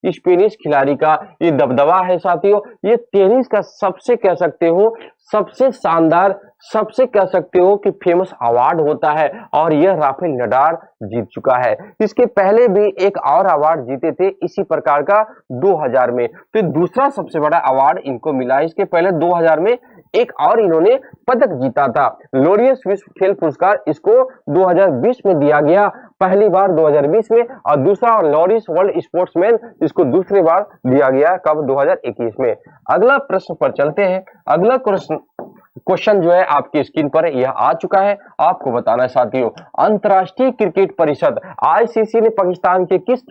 स्पेनिश खिलाड़ी का ये दबदबा है साथियों। ये टेनिस का सबसे कह सकते हो सबसे शानदार, सबसे कह सकते हो कि फेमस अवार्ड होता है और यह राफेल नडाल जीत चुका है। इसके पहले भी एक और अवार्ड जीते थे इसी प्रकार का 2000 में, तो दूसरा सबसे बड़ा अवार्ड इनको मिला। इसके पहले 2000 में एक और इन्होंने पदक जीता था। लॉरियस विश्व खेल पुरस्कार इसको 2020 में दिया गया, पहली बार 2020 में, और दूसरा लॉरियस वर्ल्ड स्पोर्ट्समैन इसको दूसरी बार दिया गया कब? 2021 में। अगला प्रश्न पर चलते हैं। अगला क्वेश्चन जो है आपकी स्क्रीन पर यह आ चुका है, आपको बताना है साथियों। अंतर्राष्ट्रीय क्रिकेट परिषद आईसीसी ने पाकिस्तान के किस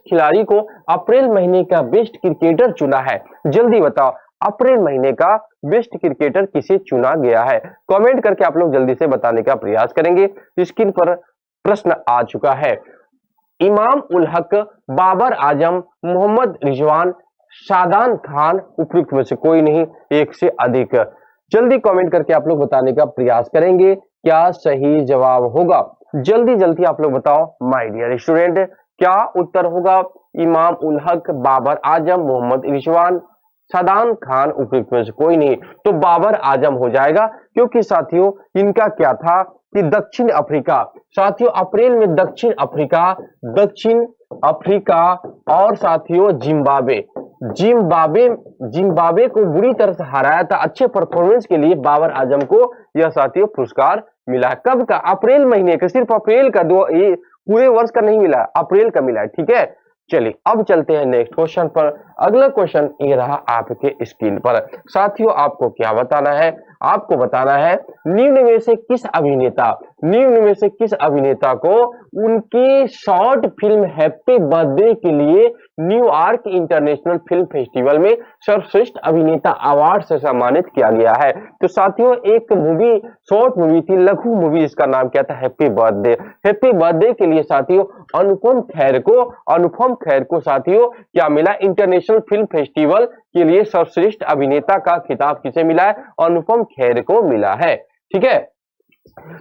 खिलाड़ी को अप्रैल महीने का बेस्ट क्रिकेटर चुना है? जल्दी बताओ, अप्रैल महीने का बेस्ट क्रिकेटर किसे चुना गया है? कमेंट करके आप लोग जल्दी से बताने का प्रयास करेंगे। स्क्रीन पर प्रश्न आ चुका है। इमाम उल हक, बाबर आजम, मोहम्मद रिजवान, शादान खान, उपयुक्त में से कोई नहीं, एक से अधिक। जल्दी कमेंट करके आप लोग बताने का प्रयास करेंगे क्या सही जवाब होगा। जल्दी आप लोग बताओ माय डियर स्टूडेंट, क्या उत्तर होगा? इमाम उल हक, बाबर आजम, मोहम्मद रिजवान, शादान खान, उपयुक्त में से कोई नहीं। तो बाबर आजम हो जाएगा, क्योंकि साथियों इनका क्या था कि दक्षिण अफ्रीका, साथियों अप्रैल में दक्षिण अफ्रीका और साथियों जिम्बाब्वे को बुरी तरह से हराया था। अच्छे परफॉर्मेंस के लिए बाबर आजम को यह साथियों पुरस्कार मिला। कब का? अप्रैल महीने का, सिर्फ अप्रैल का, पूरे वर्ष का नहीं मिला, अप्रैल का मिला है। ठीक है, चलिए अब चलते हैं नेक्स्ट क्वेश्चन पर। अगला क्वेश्चन ये रहा आपके स्क्रीन पर। साथियों आपको क्या बताना है? आपको बताना है निम्न में से किस अभिनेता को उनकी शॉर्ट फिल्म हैप्पी बर्थडे के लिए न्यूयॉर्क इंटरनेशनल फिल्म फेस्टिवल में सर्वश्रेष्ठ अभिनेता अवार्ड से सम्मानित किया गया है? तो साथियों एक मूवी, शॉर्ट मूवी थी, लघु मूवी, इसका नाम क्या था? Happy birthday. हैप्पी बर्थडे के लिए साथियों अनुपम खैर को साथियों क्या मिला? इंटरनेशनल फिल्म फेस्टिवल के लिए सर्वश्रेष्ठ अभिनेता का खिताब किसे मिला है? अनुपम खेर को मिला है। ठीक है,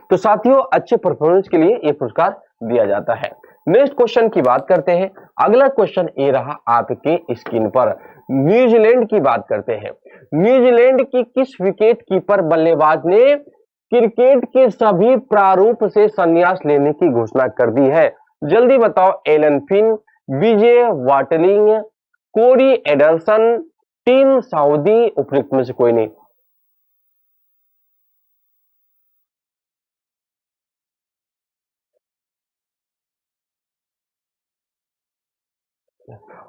तो साथियों अच्छे परफॉर्मेंस के लिए यह पुरस्कार दिया जाता है। नेक्स्ट क्वेश्चन की बात करते हैं। अगला क्वेश्चन ये रहा आपके स्क्रीन पर। न्यूजीलैंड की बात करते हैं। न्यूजीलैंड की किस विकेट कीपर बल्लेबाज ने क्रिकेट के सभी प्रारूप से संन्यास लेने की घोषणा कर दी है? जल्दी बताओ। एलन फिन, विजय वाटलिंग, कोरी एडरसन, टीम साउदी, उपयुक्त में से कोई नहीं।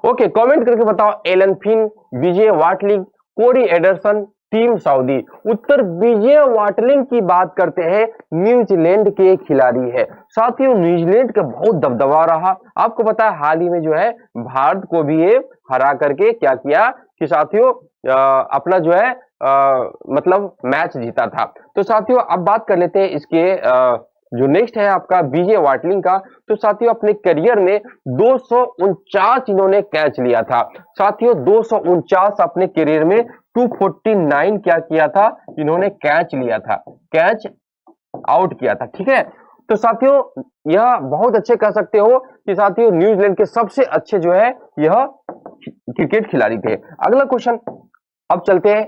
ओके, कमेंट करके बताओ। एलन फिन, विजय वाटलिंग, कोरी एडरसन, टीम साउदी। उत्तर विजय वाटलिंग की बात करते हैं, न्यूजीलैंड के खिलाड़ी है। साथियों न्यूजीलैंड का बहुत दबदबा रहा। आपको पता है हाल ही में जो है भारत को भी ये हरा करके क्या किया कि साथियों अपना जो है मतलब मैच जीता था। तो साथियों अब बात कर लेते हैं इसके जो नेक्स्ट है आपका विजय वाटलिंग का। तो साथियों अपने करियर में 249 इन्होंने कैच लिया था। साथियों 249 अपने करियर में 249 क्या किया था? इन्होंने कैच लिया था, कैच आउट किया था। ठीक है, तो साथियों यह बहुत अच्छे कह सकते हो कि साथियों न्यूजीलैंड के सबसे अच्छे जो है यह क्रिकेट खिलाड़ी थे। अगला क्वेश्चन अब चलते हैं।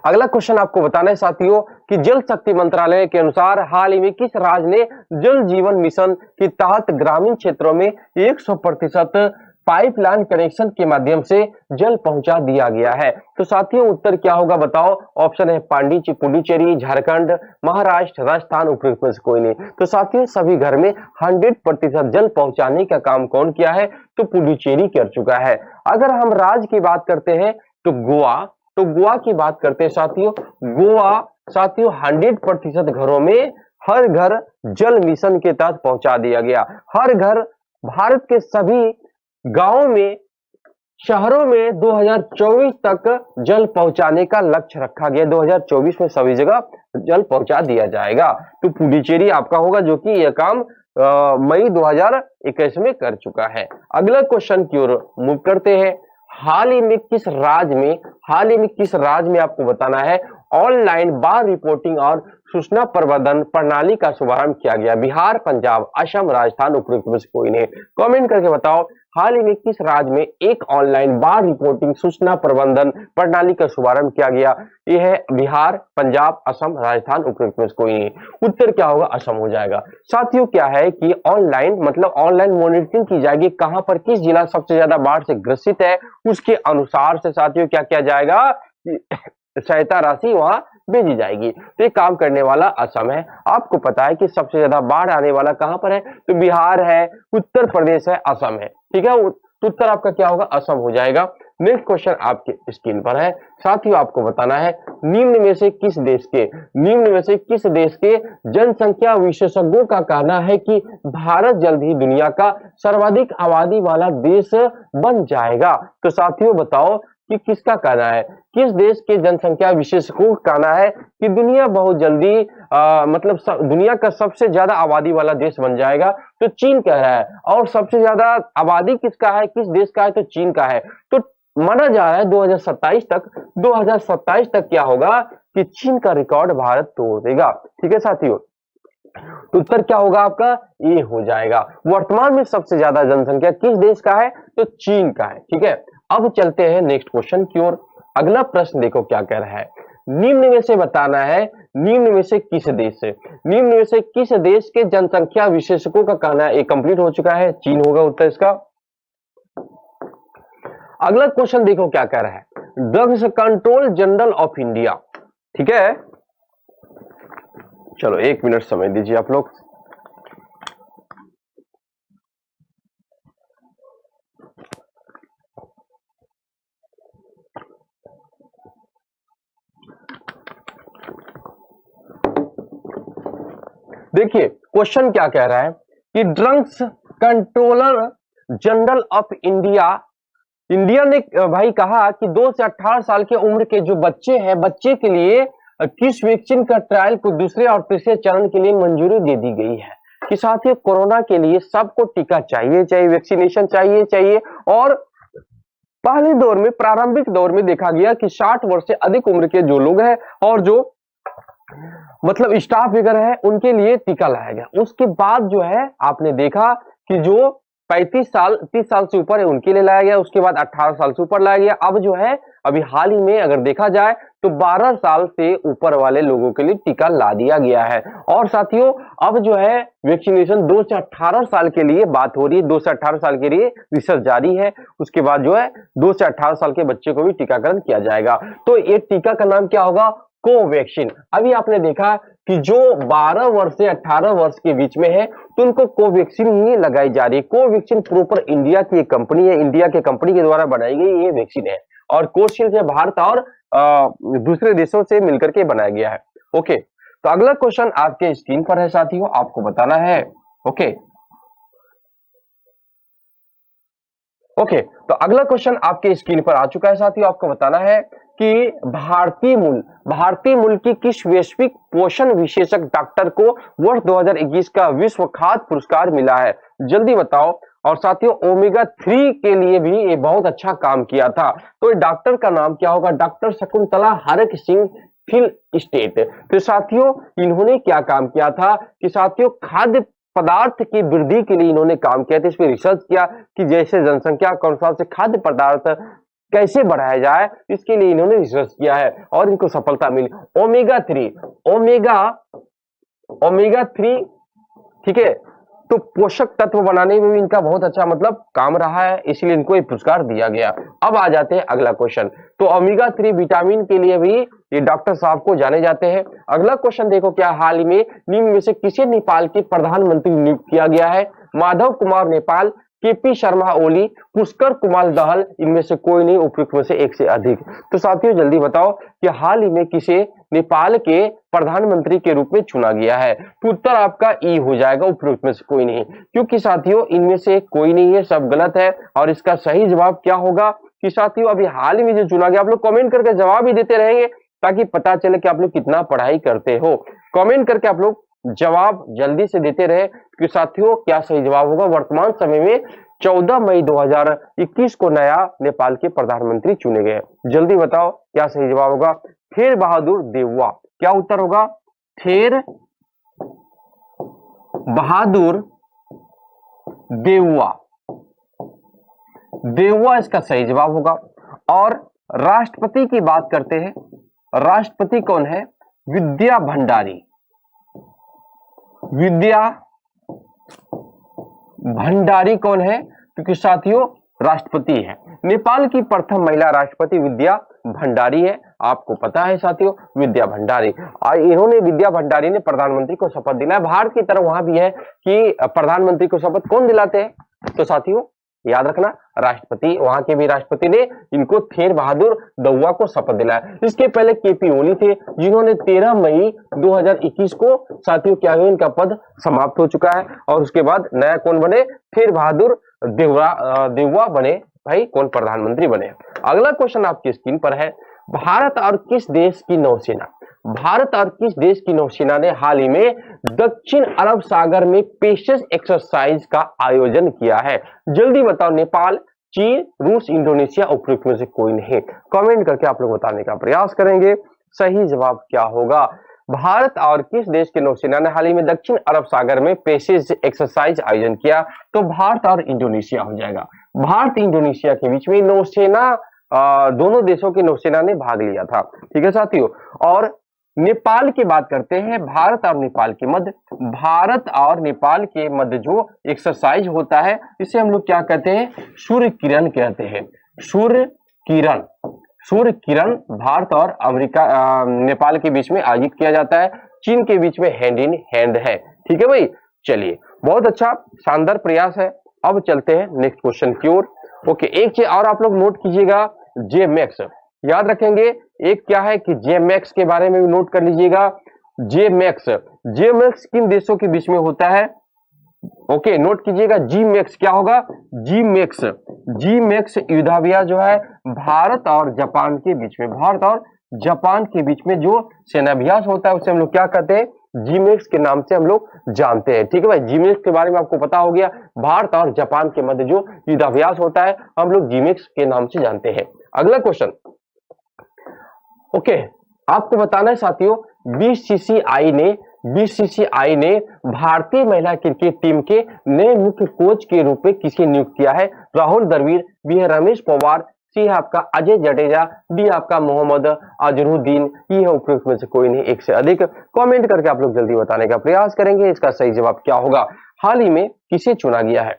अगला क्वेश्चन आपको बताना है साथियों कि जल शक्ति मंत्रालय के अनुसार हाल ही में किस राज्य ने जल जीवन मिशन के तहत ग्रामीण क्षेत्रों में 100% पाइपलाइन कनेक्शन के माध्यम से जल पहुंचा दिया गया है? तो साथियों उत्तर क्या होगा बताओ। ऑप्शन है पुडुचेरी, झारखंड, महाराष्ट्र, राजस्थान, उपयुक्त में से कोई नहीं। तो साथियों सभी घर में 100% जल पहुंचाने का काम कौन किया है? तो पुडुचेरी कर चुका है। अगर हम राज्य की बात करते हैं तो गोवा की बात करते हैं साथियों। गोवा साथियों 100% घरों में हर घर जल मिशन के तहत पहुंचा दिया गया। हर घर भारत के सभी गांवों में, शहरों में 2024 तक जल पहुंचाने का लक्ष्य रखा गया। 2024 में सभी जगह जल पहुंचा दिया जाएगा। तो पुडुचेरी आपका होगा जो कि यह काम मई 2021 में कर चुका है। अगला क्वेश्चन की ओर मूव करते हैं। हाल ही में किस राज्य में आपको बताना है ऑनलाइन बाढ़ रिपोर्टिंग और सूचना प्रबंधन प्रणाली का शुभारंभ किया गया? बिहार, पंजाब, असम, राजस्थान, उपयुक्त में से कोई नहीं। कमेंट करके बताओ हाल ही में किस राज्य में एक ऑनलाइन बाढ़ रिपोर्टिंग सूचना प्रबंधन प्रणाली का शुभारंभ किया गया? यह है बिहार, पंजाब, असम, राजस्थान, उपयुक्त में से कोई नहीं। उत्तर क्या होगा? असम हो जाएगा। साथियों क्या है कि ऑनलाइन मतलब ऑनलाइन मॉनिटरिंग की जाएगी, कहां पर किस जिला सबसे ज्यादा बाढ़ से ग्रसित है उसके अनुसार से साथियों क्या किया जाएगा, सहायता राशि वहां भेजी जाएगी। तो ये काम करने वाला असम है। आपको पता है कि सबसे ज्यादा बाढ़ आने वाला कहां पर है? तो बिहार है, उत्तर प्रदेश है, असम है। ठीक है, तो उत्तर आपका क्या होगा? असम हो जाएगा। नेक्स्ट क्वेश्चन आपके स्क्रीन पर है। साथियों आपको बताना है निम्न में से किस देश के जनसंख्या विशेषज्ञों का कहना है कि भारत जल्द ही दुनिया का सर्वाधिक आबादी वाला देश बन जाएगा? तो साथियों बताओ कि किसका कहना है, किस देश के जनसंख्या विशेषज्ञों का कहना है कि दुनिया बहुत जल्दी मतलब दुनिया का सबसे ज्यादा आबादी वाला देश बन जाएगा? तो चीन कह रहा है। और सबसे ज्यादा आबादी किसका है, किस देश का है? तो चीन का है। तो माना जा रहा है 2027 तक क्या होगा कि चीन का रिकॉर्ड भारत तोड़ देगा। ठीक है साथियों, तो उत्तर क्या होगा आपका? ये हो जाएगा। वर्तमान में सबसे ज्यादा जनसंख्या किस देश का है? तो चीन का है। ठीक है, अब चलते हैं नेक्स्ट क्वेश्चन की ओर। अगला प्रश्न देखो क्या कह रहा है। निम्न में से बताना है निम्न में से किस देश के जनसंख्या विशेषज्ञों का कहना है, ये कंप्लीट हो चुका है, चीन होगा उत्तर इसका। अगला क्वेश्चन देखो क्या कह रहा है। Drugs control general of India. ठीक है, चलो 1 मिनट समय दीजिए आप लोग। देखिए क्वेश्चन क्या कह रहा है कि drugs controller general of India ने भाई कहा कि 2 से 18 साल के उम्र के जो बच्चे हैं, बच्चे के लिए किस वैक्सीन का ट्रायल को दूसरे और तीसरे चरण के लिए मंजूरी दे दी गई है? कि साथियों कोरोना के लिए सबको टीका चाहिए, वैक्सीनेशन चाहिए। और पहले दौर में, प्रारंभिक दौर में देखा गया कि 60 वर्ष से अधिक उम्र के जो लोग हैं और जो मतलब स्टाफ वगैरह है उनके लिए टीका लाया गया। उसके बाद जो है आपने देखा कि जो 30 साल से ऊपर है उनके लिए लाया गया। उसके बाद 18 साल से ऊपर लाया गया। अब जो है अभी हाल ही में अगर देखा जाए तो 12 साल से ऊपर वाले लोगों के लिए टीका ला दिया गया है। और साथियों अब जो है वैक्सीनेशन 2 से 18 साल के लिए बात हो रही है। 2 से 18 साल के लिए रिसर्च जारी है। उसके बाद जो है 2 से 18 साल के बच्चे को भी टीकाकरण किया जाएगा। तो ये टीका का नाम क्या होगा? कोवैक्सीन। अभी आपने देखा कि जो 12 वर्ष से 18 वर्ष के बीच में है तो उनको कोवैक्सीन ही लगाई जा रही है। कोवैक्सीन प्रॉपर इंडिया की एक कंपनी है, इंडिया के कंपनी के द्वारा बनाई गई ये वैक्सीन है। और कोविशील्ड से भारत और दूसरे देशों से मिलकर के बनाया गया है। ओके, तो अगला क्वेश्चन आपके स्क्रीन पर है साथियों, आपको बताना है। ओके, तो अगला क्वेश्चन आपके स्क्रीन पर आ चुका है साथियों, आपको बताना है कि भारतीय मूल की किस वैश्विक पोषण विशेषज्ञ डॉक्टर को वर्ष 2021 का विश्व खाद्य पुरस्कार मिला है? जल्दी बताओ। और साथियों ओमेगा 3 के लिए भी ये बहुत अच्छा काम किया था। तो डॉक्टर का नाम क्या होगा? डॉक्टर शकुंतला हरक सिंह फिल स्टेट। तो साथियों इन्होंने क्या काम किया था कि साथियों खाद्य पदार्थ की वृद्धि के लिए इन्होंने काम किया था। इस पे रिसर्च किया कि जैसे जनसंख्या के अनुसार से खाद्य पदार्थ कैसे बढ़ाया जाए, इसके लिए इन्होंने रिसर्च किया है और इनको सफलता मिली। ओमेगा 3 ओमेगा 3 ठीक है, तो पोषक तत्व बनाने में भी इनका बहुत अच्छा मतलब काम रहा है, इसलिए इनको ये पुरस्कार दिया गया। अब आ जाते हैं अगला क्वेश्चन। तो ओमेगा 3 विटामिन के लिए भी ये डॉक्टर साहब को जाने जाते हैं। अगला क्वेश्चन देखो, क्या हाल ही में निम्न में से किसे नेपाल के प्रधानमंत्री नियुक्त किया गया है? माधव कुमार नेपाल, केपी शर्मा ओली, पुष्कर कुमार दहल, इनमें से कोई नहीं, उपयुक्त में से एक से अधिक। तो साथियों जल्दी बताओ कि हाल ही में किसे नेपाल के प्रधानमंत्री के रूप में चुना गया है? तो उत्तर आपका ई हो जाएगा, उपयुक्त में से कोई नहीं, क्योंकि साथियों इनमें से कोई नहीं है, सब गलत है। और इसका सही जवाब क्या होगा कि साथियों अभी हाल ही में जो चुना गया, आप लोग कमेंट करके जवाब ही देते रहेंगे ताकि पता चले कि आप लोग कितना पढ़ाई करते हो। कमेंट करके आप लोग जवाब जल्दी से देते रहे कि साथियों क्या सही जवाब होगा। वर्तमान समय में 14 मई 2021 को नया नेपाल के प्रधानमंत्री चुने गए। जल्दी बताओ क्या सही जवाब होगा? थेर बहादुर देउवा। क्या उत्तर होगा? थेर बहादुर देउवा, देउवा इसका सही जवाब होगा। और राष्ट्रपति की बात करते हैं, राष्ट्रपति कौन है? विद्या भंडारी। विद्या भंडारी कौन है? क्योंकि साथियों राष्ट्रपति है। नेपाल की प्रथम महिला राष्ट्रपति विद्या भंडारी है, आपको पता है साथियों, विद्या भंडारी। इन्होंने, विद्या भंडारी ने प्रधानमंत्री को शपथ दिलाया। भारत की तरह वहां भी है कि प्रधानमंत्री को शपथ कौन दिलाते हैं? तो साथियों याद रखना, राष्ट्रपति, वहां के भी राष्ट्रपति ने इनको थेर बहादुर देउवा को शपथ दिलाया। इसके पहले केपी ओली थे, जिन्होंने 13 मई 2021 को साथियों क्या हुआ, इनका पद समाप्त हो चुका है। और उसके बाद नया कौन बने? थेर बहादुर देउवा बने। भाई कौन प्रधानमंत्री बने? अगला क्वेश्चन आपकी स्क्रीन पर है, भारत और किस देश की नौसेना, भारत और किस देश की नौसेना ने हाल ही में दक्षिण अरब सागर में पेशेज एक्सरसाइज का आयोजन किया है? जल्दी बताओ, नेपाल, चीन, रूस, इंडोनेशिया, उपयुक्त में से कोई नहीं। कमेंट करके आप लोग बताने का प्रयास करेंगे सही जवाब क्या होगा। भारत और किस देश की नौसेना ने हाल ही में दक्षिण अरब सागर में पेशेज एक्सरसाइज आयोजन किया? तो भारत और इंडोनेशिया हो जाएगा। भारत इंडोनेशिया के बीच में नौसेना, दोनों देशों की नौसेना ने भाग लिया था। ठीक है साथियों। और नेपाल की बात करते हैं, भारत और नेपाल के मध्य, भारत और नेपाल के मध्य जो एक्सरसाइज होता है इसे हम लोग क्या कहते हैं? सूर्य किरण कहते हैं। सूर्य किरण, सूर्य किरण भारत और अमेरिका, नेपाल के बीच में आयोजित किया जाता है। चीन के बीच में हैंड इन हैंड है। ठीक है भाई, चलिए बहुत अच्छा, शानदार प्रयास है। अब चलते हैं नेक्स्ट क्वेश्चन की ओर। ओके, एक चीज और आप लोग नोट कीजिएगा, जेमैक्स याद रखेंगे। एक क्या है कि जेमैक्स के बारे में भी नोट कर लीजिएगा। जेमैक्स, जेमैक्स किन देशों के बीच में होता है? ओके, नोट कीजिएगा, जीमैक्स क्या होगा? जीमैक्स, जीमैक्स युद्धाभ्यास जो है भारत और जापान के बीच में, भारत और जापान के बीच में जो सेनाभ्यास होता है उसे हम लोग क्या कहते हैं? जीमैक्स के नाम से हम लोग जानते हैं। ठीक है भाई, जीमैक्स के बारे में आपको पता हो गया। भारत और जापान के मध्य जो युद्धाभ्यास होता है हम लोग जीमैक्स के नाम से जानते हैं। अगला क्वेश्चन, ओके, आपको बताना है साथियों, बीसीसीआई ने भारतीय महिला क्रिकेट टीम के नए मुख्य कोच के रूप में किसे नियुक्त किया है? राहुल द्रविड़, बी है रमेश पवार, सी है आपका अजय जडेजा, डी आपका मोहम्मद अजहरुद्दीन। ये है उपयुक्त में से कोई नहीं, एक से अधिक। कमेंट करके आप लोग जल्दी बताने का प्रयास करेंगे इसका सही जवाब क्या होगा। हाल ही में किसे चुना गया है?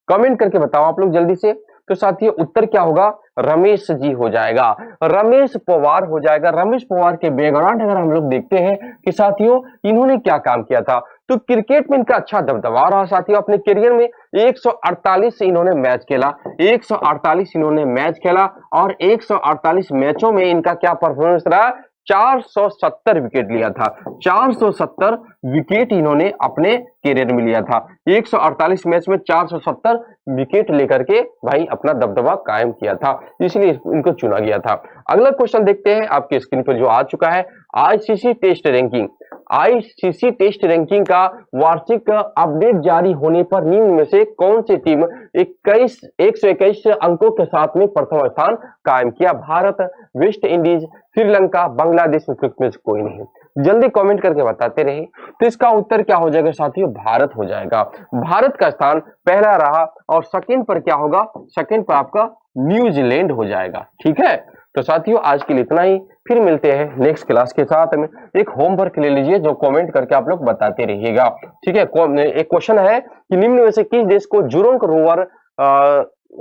कमेंट करके बताओ आप लोग जल्दी से। तो साथियों उत्तर क्या होगा? रमेश जी हो जाएगा, रमेश पवार हो जाएगा। रमेश पवार के बैकग्राउंड अगर हम लोग देखते हैं कि साथियों इन्होंने क्या काम किया था, तो क्रिकेट में इनका अच्छा दबदबा रहा साथियों। अपने करियर में 148 से इन्होंने मैच खेला, 148 इन्होंने मैच खेला और 148 मैचों में इनका क्या परफॉर्मेंस रहा? 470 विकेट लिया था। 470 विकेट इन्होंने अपने करियर में लिया था। 148 मैच में 470 विकेट लेकर के भाई अपना दबदबा कायम किया था, इसलिए इनको चुना गया था। अगला क्वेश्चन देखते हैं आपके स्क्रीन पर जो आ चुका है, ICC test ranking. ICC test ranking का वार्षिक अपडेट जारी होने पर निम्न में से कौन सी टीम 121 अंकों के साथ में प्रथम स्थान कायम किया? भारत, वेस्ट इंडीज, श्रीलंका, बांग्लादेश में से कोई नहीं। जल्दी कमेंट करके बताते रहिए। तो इसका उत्तर क्या हो जाएगा साथियों? भारत हो जाएगा। भारत का स्थान पहला रहा और सेकंड पर क्या होगा? सेकंड पर आपका न्यूजीलैंड हो जाएगा। ठीक है, तो साथियों आज के लिए इतना ही। फिर मिलते हैं नेक्स्ट क्लास के साथ में। एक होमवर्क ले लीजिए जो कमेंट करके आप लोग बताते रहिएगा। ठीक है, एक क्वेश्चन है कि निम्न में से किस देश को जुरोंग रोवर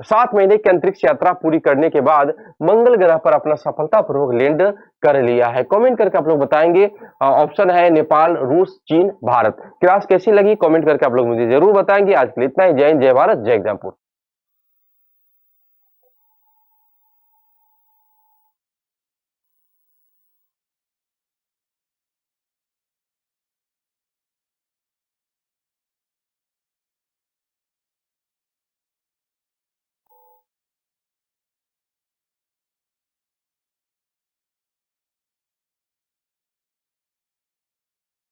7 महीने की अंतरिक्ष यात्रा पूरी करने के बाद मंगल ग्रह पर अपना सफलतापूर्वक लैंड कर लिया है? कमेंट करके आप लोग बताएंगे। ऑप्शन है नेपाल, रूस, चीन, भारत। क्लास कैसी लगी कमेंट करके आप लोग मुझे जरूर बताएंगे। आज के लिए इतना ही। जय हिंद, जय भारत, जय एग्जामपुर।